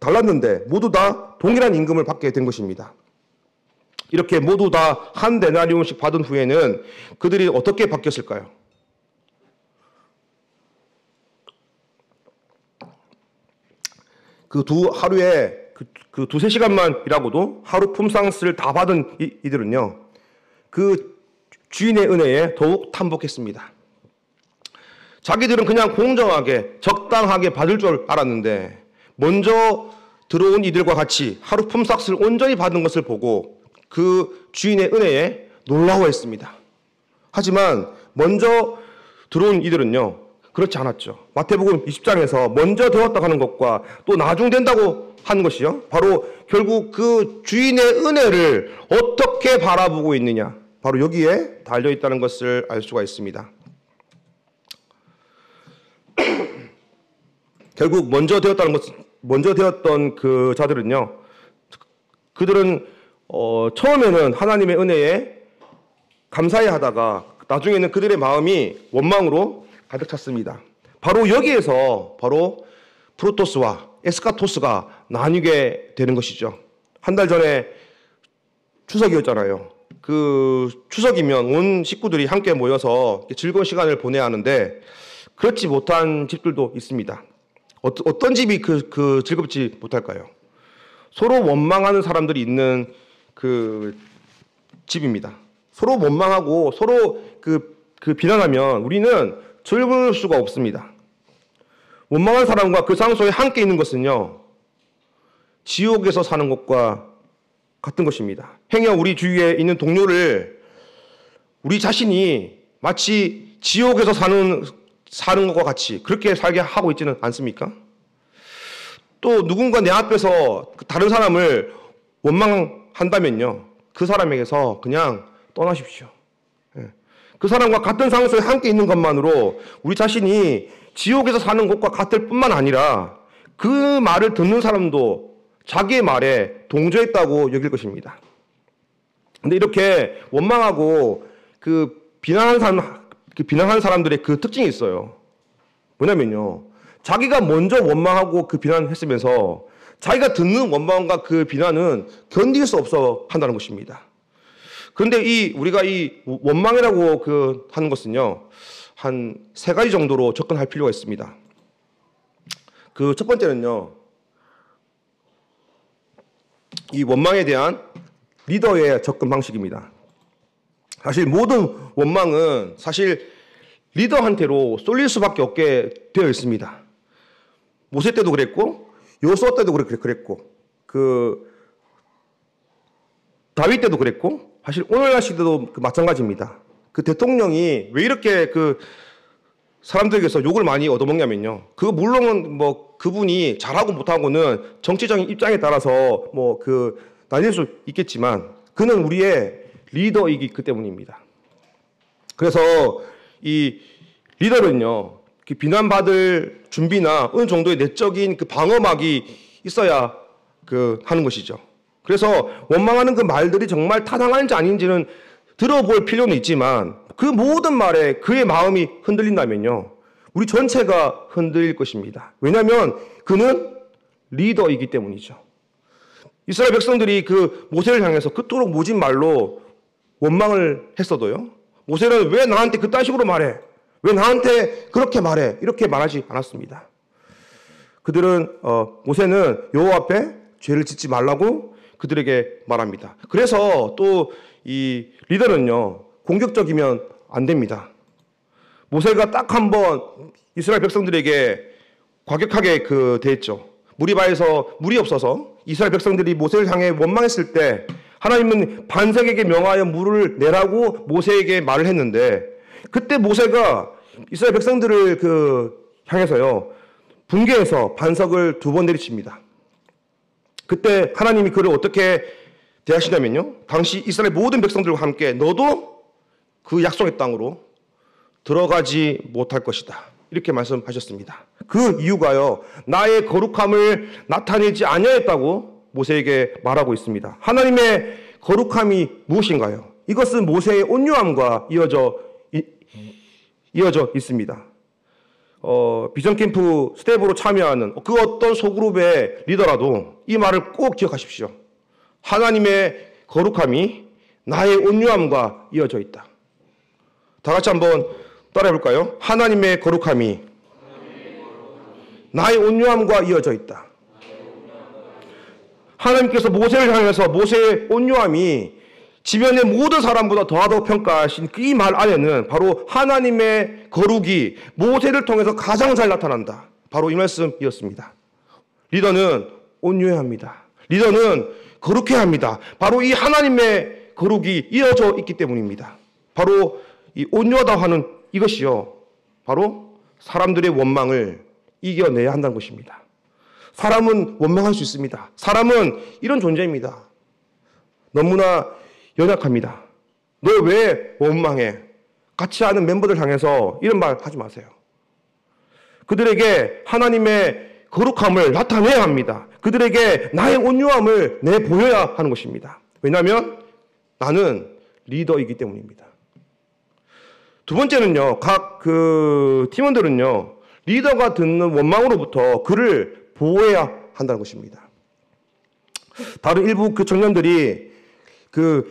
Speaker 1: 달랐는데 모두 다 동일한 임금을 받게 된 것입니다. 이렇게 모두 다 한 데나리온씩 받은 후에는 그들이 어떻게 바뀌었을까요? 하루에 두세 시간만 일하고도 하루 품삯을 다 받은 이들은요, 그 주인의 은혜에 더욱 탐복했습니다. 자기들은 그냥 공정하게, 적당하게 받을 줄 알았는데, 먼저 들어온 이들과 같이 하루 품삯을 온전히 받은 것을 보고 그 주인의 은혜에 놀라워했습니다. 하지만 먼저 들어온 이들은요, 그렇지 않았죠. 마태복음 20장에서 먼저 되었다고 하는 것과 또 나중 된다고 하는 것이요, 바로 결국 그 주인의 은혜를 어떻게 바라보고 있느냐, 바로 여기에 달려있다는 것을 알 수가 있습니다. 결국 먼저 되었던 그 자들은요, 그들은 처음에는 하나님의 은혜에 감사해야 하다가 나중에는 그들의 마음이 원망으로 가득 찼습니다. 바로 여기에서 바로 프로토스와 에스카토스가 나뉘게 되는 것이죠. 한 달 전에 추석이었잖아요. 그 추석이면 온 식구들이 함께 모여서 즐거운 시간을 보내야 하는데 그렇지 못한 집들도 있습니다. 어떤 집이 즐겁지 못할까요? 서로 원망하는 사람들이 있는 그 집입니다. 서로 원망하고 서로 비난하면 우리는 즐거울 수가 없습니다. 원망한 사람과 그 장소에 함께 있는 것은요, 지옥에서 사는 것과 같은 것입니다. 행여 우리 주위에 있는 동료를 우리 자신이 마치 지옥에서 사는 것과 같이 그렇게 살게 하고 있지는 않습니까? 또 누군가 내 앞에서 다른 사람을 원망한다면요, 그 사람에게서 그냥 떠나십시오. 그 사람과 같은 장소에 함께 있는 것만으로 우리 자신이 지옥에서 사는 것과 같을 뿐만 아니라 그 말을 듣는 사람도 자기의 말에 동조했다고 여길 것입니다. 근데 이렇게 원망하고 비난하는 사람들의 그 특징이 있어요. 뭐냐면요, 자기가 먼저 원망하고 비난했으면서 자기가 듣는 원망과 비난은 견딜 수 없어 한다는 것입니다. 그런데 우리가 이 원망이라고 하는 것은요, 한 세 가지 정도로 접근할 필요가 있습니다. 첫 번째는요, 이 원망에 대한 리더의 접근 방식입니다. 사실 모든 원망은 사실 리더한테로 쏠릴 수밖에 없게 되어 있습니다. 모세 때도 그랬고, 여호수아 때도 그랬고, 다윗 때도 그랬고, 사실 오늘날 시대도 마찬가지입니다. 대통령이 왜 이렇게 사람들에게서 욕을 많이 얻어먹냐면요. 물론 그분이 잘하고 못하고는 정치적인 입장에 따라서 나뉠 수 있겠지만, 그는 우리의 리더이기 때문입니다. 그래서 이 리더는요, 비난받을 준비나 어느 정도의 내적인 방어막이 있어야 하는 것이죠. 그래서 원망하는 말들이 정말 타당한지 아닌지는 들어볼 필요는 있지만, 그 모든 말에 그의 마음이 흔들린다면요, 우리 전체가 흔들릴 것입니다. 왜냐하면 그는 리더이기 때문이죠. 이스라엘 백성들이 모세를 향해서 그토록 모진 말로 원망을 했어도요, 모세는 왜 나한테 그딴 식으로 말해? 왜 나한테 그렇게 말해? 이렇게 말하지 않았습니다. 그들은 모세는 여호와 앞에 죄를 짓지 말라고 그들에게 말합니다. 그래서 또 이 리더는요, 공격적이면 안 됩니다. 모세가 딱 한 번 이스라엘 백성들에게 과격하게 대했죠. 무리바에서 물이 없어서 이스라엘 백성들이 모세를 향해 원망했을 때 하나님은 반석에게 명하여 물을 내라고 모세에게 말을 했는데, 그때 모세가 이스라엘 백성들을 향해서요, 분개해서 반석을 2번 내리칩니다. 그때 하나님이 그를 어떻게 대하시냐면요, 당시 이스라엘 모든 백성들과 함께 너도 그 약속의 땅으로 들어가지 못할 것이다, 이렇게 말씀하셨습니다. 그 이유가요, 나의 거룩함을 나타내지 아니하였다고 모세에게 말하고 있습니다. 하나님의 거룩함이 무엇인가요? 이것은 모세의 온유함과 이어져 있습니다. 비전 캠프 스텝으로 참여하는 어떤 소그룹의 리더라도 이 말을 꼭 기억하십시오. 하나님의 거룩함이 나의 온유함과 이어져 있다. 다 같이 한번 따라해 볼까요? 하나님의 거룩함이 나의 온유함과 이어져 있다. 하나님께서 모세를 향해서 모세의 온유함이 지면의 모든 사람보다 더하다고 평가하신 이 말 안에는 바로 하나님의 거룩이 모세를 통해서 가장 잘 나타난다, 바로 이 말씀이었습니다. 리더는 온유해야 합니다. 리더는 거룩해야 합니다. 바로 이 하나님의 거룩이 이어져 있기 때문입니다. 바로 이 온유하다 하는 이것이요, 바로 사람들의 원망을 이겨내야 한다는 것입니다. 사람은 원망할 수 있습니다. 사람은 이런 존재입니다. 너무나 연약합니다. 너 왜 원망해? 같이 하는 멤버들 향해서 이런 말 하지 마세요. 그들에게 하나님의 거룩함을 나타내야 합니다. 그들에게 나의 온유함을 내보여야 하는 것입니다. 왜냐하면 나는 리더이기 때문입니다. 두 번째는요, 각 팀원들은요, 리더가 듣는 원망으로부터 그를 보호해야 한다는 것입니다. 다른 일부 청년들이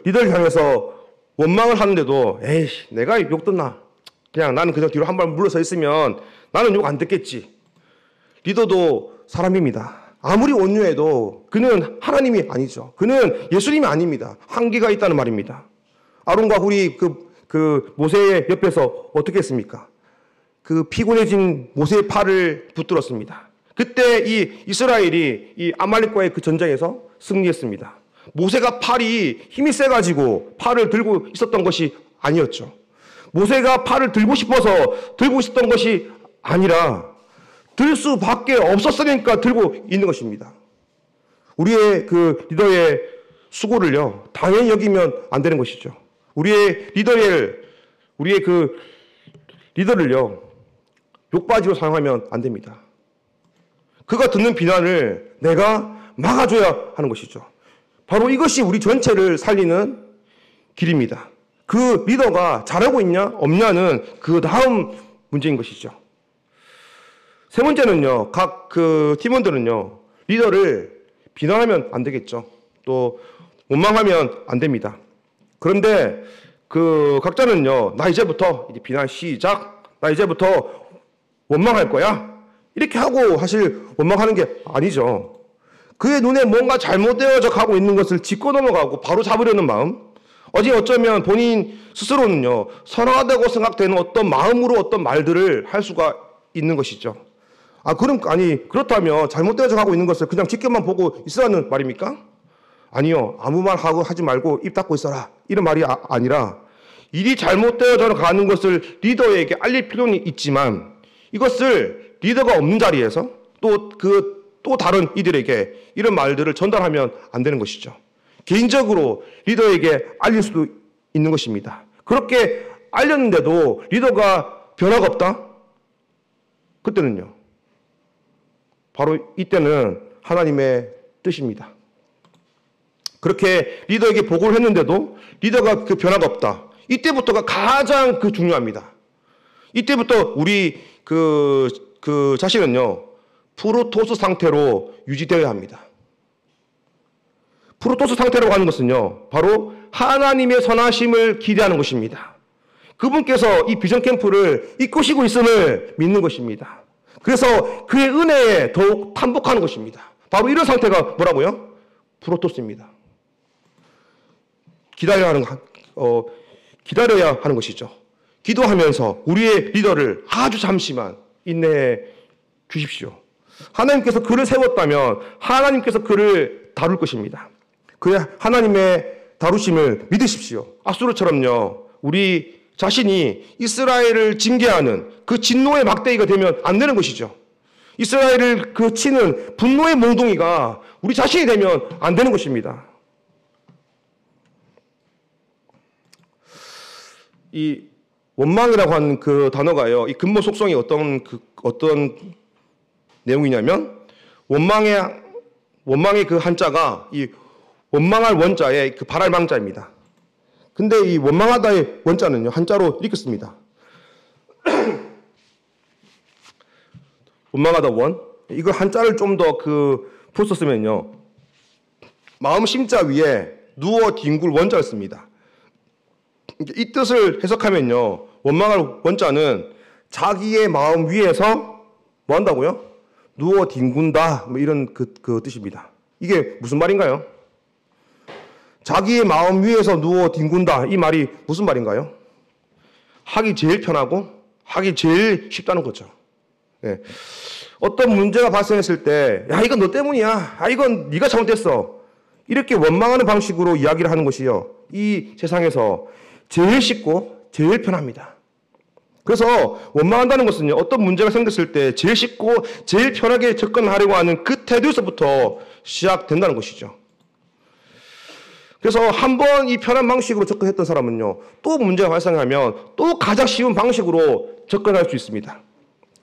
Speaker 1: 리더를 향해서 원망을 하는데도, 에이씨, 내가 욕 듣나? 나는 그냥 뒤로 한 발 물러서 있으면 나는 욕 안 듣겠지. 리더도 사람입니다. 아무리 온유해도 그는 하나님이 아니죠. 그는 예수님이 아닙니다. 한계가 있다는 말입니다. 아론과 훌이 모세의 옆에서 어떻게 했습니까? 피곤해진 모세의 팔을 붙들었습니다. 그때 이 이스라엘이 이 아말렉과의 전쟁에서 승리했습니다. 모세가 팔이 힘이 세가지고 팔을 들고 있었던 것이 아니었죠. 모세가 팔을 들고 싶어서 들고 있었던 것이 아니라 들 수밖에 없었으니까 들고 있는 것입니다. 우리의 리더의 수고를요, 당연히 여기면 안 되는 것이죠. 우리의 리더를요, 욕바지로 사용하면 안 됩니다. 그가 듣는 비난을 내가 막아줘야 하는 것이죠. 바로 이것이 우리 전체를 살리는 길입니다. 그 리더가 잘하고 있냐 없냐는 그 다음 문제인 것이죠. 세 번째는요, 각 팀원들은요, 리더를 비난하면 안 되겠죠. 또 원망하면 안 됩니다. 그런데 그 각자는요, 나 이제부터 이제 비난 시작, 나 이제부터 원망할 거야, 이렇게 하고 사실 원망하는 게 아니죠. 그의 눈에 뭔가 잘못되어져 가고 있는 것을 짚고 넘어가고 바로 잡으려는 마음, 어쩌면 본인 스스로는요, 선하다고 생각되는 어떤 마음으로 어떤 말들을 할 수가 있는 것이죠. 그렇다면 잘못되어져 가고 있는 것을 그냥 지켜만 보고 있으라는 말입니까? 아니요. 아무 말 하지 말고 입 닫고 있어라, 이런 말이 아니라 일이 잘못되어져 가는 것을 리더에게 알릴 필요는 있지만 이것을 리더가 없는 자리에서 또 다른 이들에게 이런 말들을 전달하면 안 되는 것이죠. 개인적으로 리더에게 알릴 수도 있는 것입니다. 그렇게 알렸는데도 리더가 변화가 없다? 그때는요, 바로 이때는 하나님의 뜻입니다. 그렇게 리더에게 보고를 했는데도 리더가 그 변화가 없다. 이때부터가 가장 중요합니다. 이때부터 우리 자신은요, 프루토스 상태로 유지되어야 합니다. 프루토스 상태라고 하는 것은요, 바로 하나님의 선하심을 기대하는 것입니다. 그분께서 이 비전 캠프를 이끄시고 있음을 믿는 것입니다. 그래서 그의 은혜에 더욱 탄복하는 것입니다. 바로 이런 상태가 뭐라고요? 프루토스입니다. 기다려야 하는 것이죠. 기도하면서 우리의 리더를 아주 잠시만 인내해 주십시오. 하나님께서 그를 세웠다면 하나님께서 그를 다룰 것입니다. 그의 하나님의 다루심을 믿으십시오. 아수르처럼요, 우리 자신이 이스라엘을 징계하는 그 진노의 막대기가 되면 안 되는 것이죠. 이스라엘을 치는 분노의 몽둥이가 우리 자신이 되면 안 되는 것입니다. 이 원망이라고 하는 그 단어가요, 이 근본 속성이 어떤 내용이냐면, 원망의 그 한자가 이 원망할 원자의 그 발할망자입니다. 근데 이 원망하다의 원자는요, 한자로 이렇게 씁니다. 원망하다 원. 이거 한자를 좀 더 풀써 쓰면요, 마음 심자 위에 누워 뒹굴 원자를 씁니다. 이 뜻을 해석하면요, 원망할 원자는 자기의 마음 위에서 뭐 한다고요? 누워 뒹군다, 뭐 이런 그 뜻입니다. 이게 무슨 말인가요? 자기의 마음 위에서 누워 뒹군다, 이 말이 무슨 말인가요? 하기 제일 편하고 하기 제일 쉽다는 거죠. 네. 어떤 문제가 발생했을 때, 야, 이건 너 때문이야, 이건 네가 잘못했어, 이렇게 원망하는 방식으로 이야기를 하는 것이요, 이 세상에서 제일 쉽고 제일 편합니다. 그래서 원망한다는 것은요, 어떤 문제가 생겼을 때 제일 쉽고 제일 편하게 접근하려고 하는 그 태도에서부터 시작된다는 것이죠. 그래서 한번 이 편한 방식으로 접근했던 사람은요, 또 문제가 발생하면 또 가장 쉬운 방식으로 접근할 수 있습니다.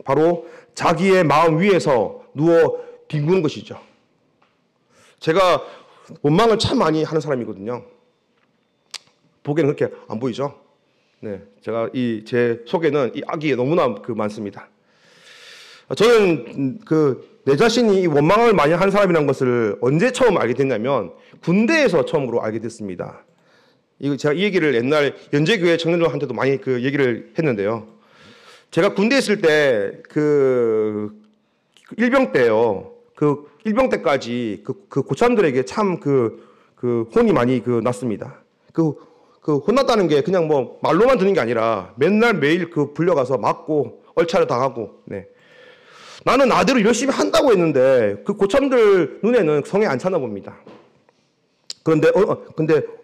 Speaker 1: 바로 자기의 마음 위에서 누워 뒹구는 것이죠. 제가 원망을 참 많이 하는 사람이거든요. 보기에는 그렇게 안 보이죠? 네, 제가 제 속에는 이 악이 너무나 많습니다. 저는 내 자신이 원망을 많이 하는 사람이라는 것을 언제 처음 알게 됐냐면, 군대에서 처음으로 알게 됐습니다. 제가 이 얘기를 옛날 연제교회 청년들한테도 많이 얘기를 했는데요. 제가 군대에 있을 때 일병 때요, 일병 때까지 고참들에게 참 혼이 많이 났습니다. 혼났다는 게 그냥 뭐 말로만 듣는 게 아니라 맨날 매일 불려가서 맞고 얼차려 당하고, 네. 나는 나대로 열심히 한다고 했는데 그 고참들 눈에는 성에 안 차나 봅니다. 근데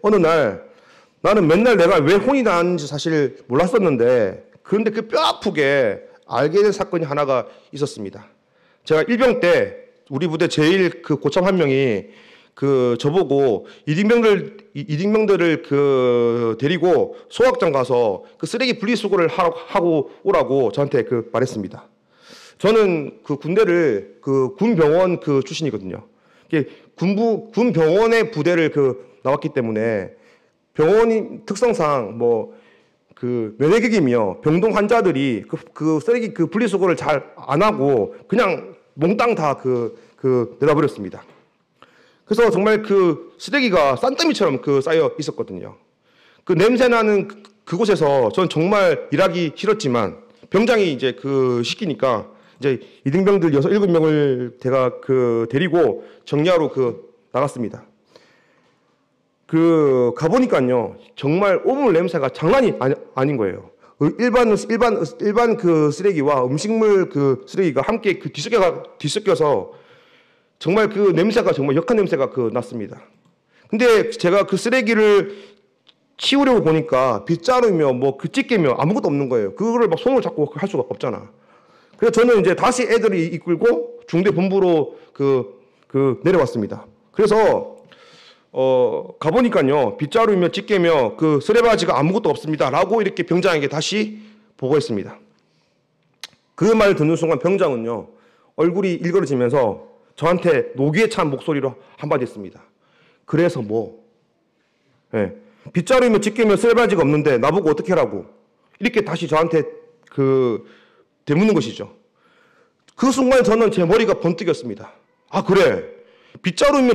Speaker 1: 어느 날 나는 맨날 내가 왜 혼이 나는지 사실 몰랐었는데, 그런데 뼈 아프게 알게 된 사건이 하나가 있었습니다. 제가 일병 때 우리 부대 제일 고참 한 명이 저보고 이등병들을 데리고 소각장 가서 쓰레기 분리수거를 하고 오라고 저한테 말했습니다. 저는 군대를 군병원 출신이거든요. 군병원의 부대를 나왔기 때문에 병원이 특성상 면회객이며 병동 환자들이 쓰레기 분리수거를 잘 안 하고 그냥 몽땅 다 내다버렸습니다. 그래서 정말 쓰레기가 싼더미처럼 쌓여 있었거든요. 그 냄새나는 그곳에서 저는 정말 일하기 싫었지만 병장이 이제 그 시키니까 이제 이등병들 6, 7명을 제가 그 데리고 정리하러 그 나갔습니다. 그 가보니까요 정말 오물 냄새가 장난이 아닌 거예요. 일반 그 쓰레기와 음식물 그 쓰레기가 함께 그 뒤섞여서 정말 그 냄새가 정말 역한 냄새가 그 났습니다. 근데 제가 그 쓰레기를 치우려고 보니까 빗자루며 뭐 그 집게며 아무것도 없는 거예요. 그거를 막 손으로 잡고 할 수가 없잖아. 그래서 저는 이제 다시 애들이 이끌고 중대 본부로 내려왔습니다. 그래서 가보니까요 빗자루며 집게며 그 쓰레바지가 아무것도 없습니다라고 이렇게 병장에게 다시 보고했습니다. 그 말을 듣는 순간 병장은요 얼굴이 일그러지면서 저한테 노기에 찬 목소리로 한마디 했습니다. 그래서 뭐? 예. 빗자루며 집게며 쓰레바지가 없는데 나보고 어떻게 하라고? 이렇게 다시 저한테 되묻는 것이죠. 그 순간 저는 제 머리가 번뜩였습니다. 아 그래. 빗자루며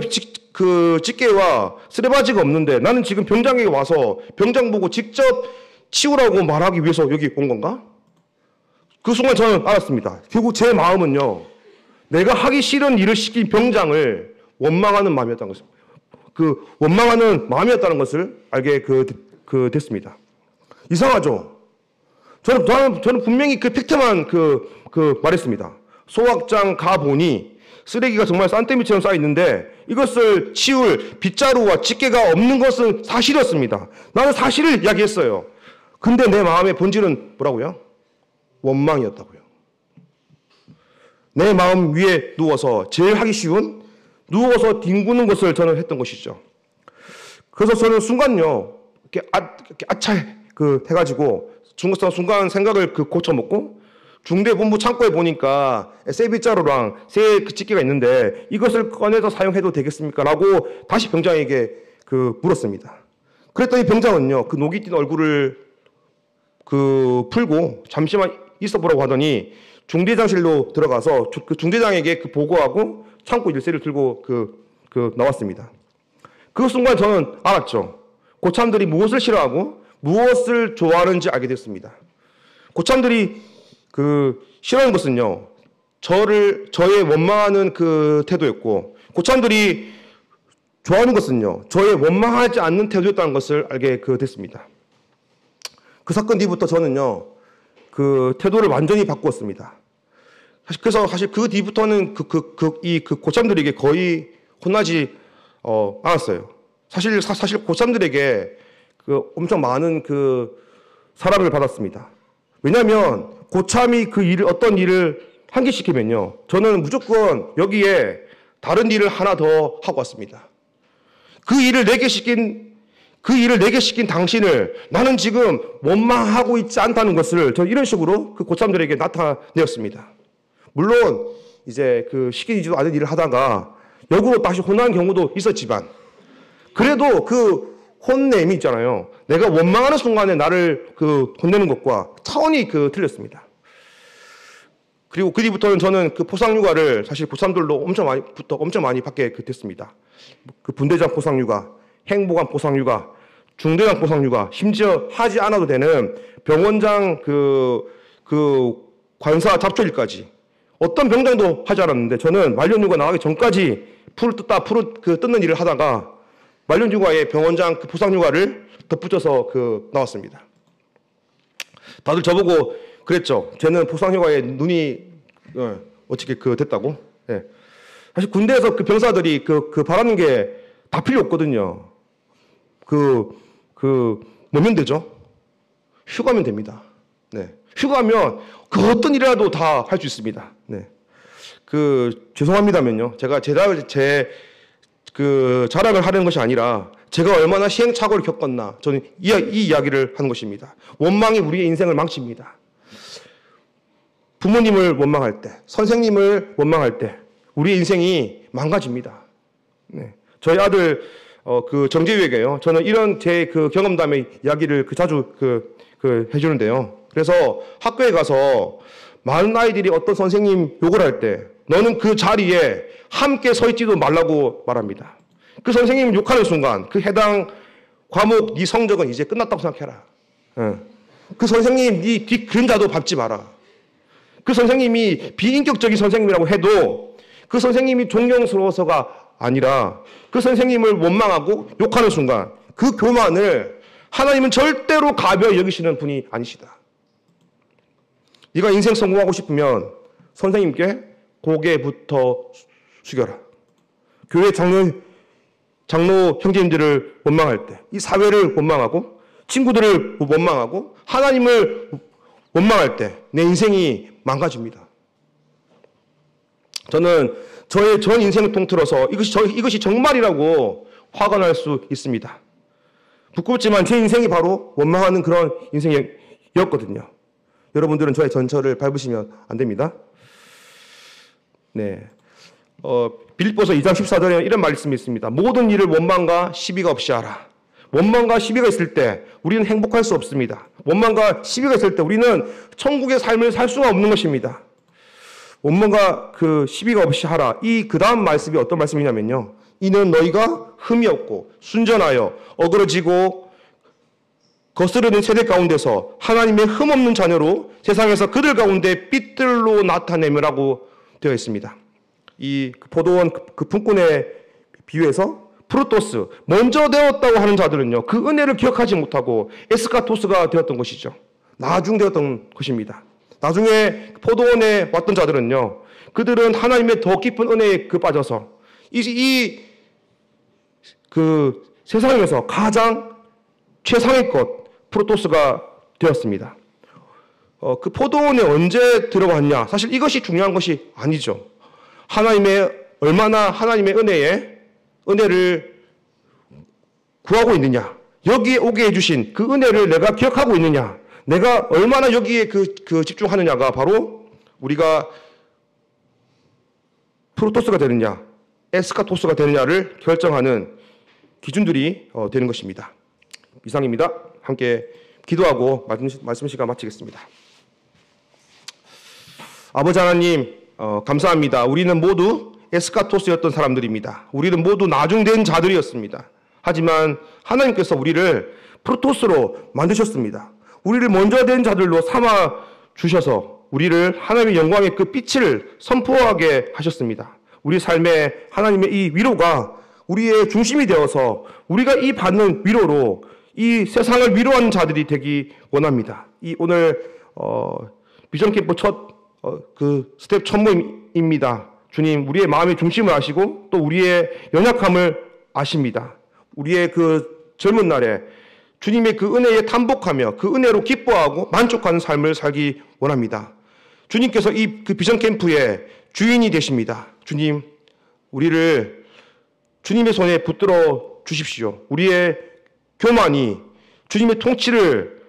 Speaker 1: 집게와 쓰레바지가 없는데 나는 지금 병장에게 와서 병장 보고 직접 치우라고 말하기 위해서 여기 온 건가? 그 순간 저는 알았습니다. 결국 제 마음은요. 내가 하기 싫은 일을 시킨 병장을 원망하는 마음이었다는 것입니다. 원망하는 마음이었다는 것을 알게 됐습니다. 이상하죠? 저는 분명히 그 팩트만 말했습니다. 소각장 가보니 쓰레기가 정말 싼더미처럼 쌓여있는데 이것을 치울 빗자루와 집게가 없는 것은 사실이었습니다. 나는 사실을 이야기했어요. 근데 내 마음의 본질은 뭐라고요? 원망이었다고요. 내 마음 위에 누워서 제일 하기 쉬운 누워서 뒹구는 것을 저는 했던 것이죠. 그래서 저는 순간요, 이렇게 아차 해가지고 순간 생각을 고쳐먹고 중대본부 창고에 보니까 새 빗자루랑 새 집게가 있는데 이것을 꺼내서 사용해도 되겠습니까? 라고 다시 병장에게 물었습니다. 그랬더니 병장은요, 그 녹이 띈 얼굴을 풀고 잠시만 있어보라고 하더니 중대장실로 들어가서 중대장에게 보고하고 창고 열쇠를 들고 나왔습니다. 그 순간 저는 알았죠. 고참들이 무엇을 싫어하고 무엇을 좋아하는지 알게 됐습니다. 고참들이 싫어하는 것은요, 저의 원망하는 태도였고, 고참들이 좋아하는 것은요, 저의 원망하지 않는 태도였다는 것을 알게 됐습니다. 그 사건 뒤부터 저는요, 태도를 완전히 바꾸었습니다. 그래서 사실 그 뒤부터는 이 고참들에게 거의 혼나지 않았어요. 사실 고참들에게 엄청 많은 사랑을 받았습니다. 왜냐하면 고참이 어떤 일을 한 개 시키면요, 저는 무조건 여기에 다른 일을 하나 더 하고 왔습니다. 그 일을 4개 시킨 당신을 나는 지금 원망하고 있지 않다는 것을 저는 이런 식으로 고참들에게 나타내었습니다. 물론 이제 시키지도 않은 일을 하다가 역으로 다시 혼나는 경우도 있었지만 그래도 혼냄이 있잖아요. 내가 원망하는 순간에 나를 혼내는 것과 차원이 틀렸습니다. 그리고 그 뒤부터는 저는 포상휴가를 사실 고참들로 엄청 많이 받게 됐습니다. 분대장 포상휴가, 행보관 포상휴가, 중대장 포상휴가, 심지어 하지 않아도 되는 병원장 관사 잡초일까지 어떤 병장도 하지 않았는데 저는 말년휴가 나가기 전까지 풀을 뜯는 일을 하다가 말년휴가에 병원장 포상휴가를 덧붙여서 나왔습니다. 다들 저보고 그랬죠. 쟤는 포상휴가에 눈이 어떻게 됐다고. 예. 사실 군대에서 병사들이 바라는 게 다 필요 없거든요. 뭐면 되죠? 휴가면 됩니다. 네. 휴가면 어떤 일이라도 다 할 수 있습니다. 네. 죄송합니다면요. 제가 제 자랑을 하려는 것이 아니라 제가 얼마나 시행착오를 겪었나 저는 이 이야기를 하는 것입니다. 원망이 우리의 인생을 망칩니다. 부모님을 원망할 때, 선생님을 원망할 때 우리의 인생이 망가집니다. 네. 저희 아들 정재유에게요. 저는 이런 제 경험담의 이야기를 자주 해주는데요. 그래서 학교에 가서 많은 아이들이 어떤 선생님 욕을 할 때 너는 그 자리에 함께 서 있지도 말라고 말합니다. 그 선생님 욕하는 순간 해당 과목 네 성적은 이제 끝났다고 생각해라. 그 선생님 네 뒷 그림자도 밟지 마라. 그 선생님이 비인격적인 선생님이라고 해도 그 선생님이 존경스러워서가 아니라 그 선생님을 원망하고 욕하는 순간 그 교만을 하나님은 절대로 가벼이 여기시는 분이 아니시다. 네가 인생 성공하고 싶으면 선생님께 고개부터 숙여라. 교회 장로 형제님들을 원망할 때, 이 사회를 원망하고 친구들을 원망하고 하나님을 원망할 때 내 인생이 망가집니다. 저는 저의 전 인생을 통틀어서 이것이 정말이라고 화가 날 수 있습니다. 부끄럽지만 제 인생이 바로 원망하는 그런 인생이었거든요. 여러분들은 저의 전철을 밟으시면 안 됩니다. 네. 빌립보서 2장 14절에 이런 말씀이 있습니다. 모든 일을 원망과 시비가 없이 하라. 원망과 시비가 있을 때 우리는 행복할 수 없습니다. 원망과 시비가 있을 때 우리는 천국의 삶을 살 수가 없는 것입니다. 원망과 그 시비가 없이 하라. 그 다음 말씀이 어떤 말씀이냐면요. 이는 너희가 흠이 없고 순전하여 어그러지고 거스르는 세대 가운데서 하나님의 흠 없는 자녀로 세상에서 그들 가운데 빛들로 나타내며라고 되어 있습니다. 이 포도원 그 품꾼에 비유해서 프루토스, 먼저 되었다고 하는 자들은요, 그 은혜를 기억하지 못하고 에스카토스가 되었던 것이죠. 나중 되었던 것입니다. 나중에 포도원에 왔던 자들은요, 그들은 하나님의 더 깊은 은혜에 빠져서 그 세상에서 가장 최상의 것, 프루토스가 되었습니다. 그 포도원에 언제 들어왔냐? 사실 이것이 중요한 것이 아니죠. 얼마나 하나님의 은혜를 구하고 있느냐? 여기에 오게 해주신 그 은혜를 내가 기억하고 있느냐? 내가 얼마나 여기에 집중하느냐가 바로 우리가 프로토스가 되느냐, 에스카토스가 되느냐를 결정하는 기준들이 되는 것입니다. 이상입니다. 함께 기도하고 말씀 시간 마치겠습니다. 아버지 하나님, 감사합니다. 우리는 모두 에스카토스였던 사람들입니다. 우리는 모두 나중된 자들이었습니다. 하지만 하나님께서 우리를 프로토스로 만드셨습니다. 우리를 먼저 된 자들로 삼아 주셔서 우리를 하나님의 영광의 그 빛을 선포하게 하셨습니다. 우리 삶에 하나님의 이 위로가 우리의 중심이 되어서 우리가 이 받는 위로로 이 세상을 위로하는 자들이 되기 원합니다. 오늘 비전 캠프 스텝 첫 모임입니다. 주님, 우리의 마음의 중심을 아시고 또 우리의 연약함을 아십니다. 우리의 그 젊은 날에 주님의 그 은혜에 탐복하며 그 은혜로 기뻐하고 만족하는 삶을 살기 원합니다. 주님께서 그 비전 캠프의 주인이 되십니다. 주님, 우리를 주님의 손에 붙들어 주십시오. 우리의 교만이 주님의 통치를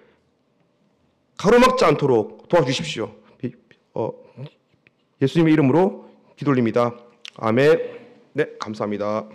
Speaker 1: 가로막지 않도록 도와주십시오. 예수님의 이름으로 기도 올립니다. 아멘. 네, 감사합니다.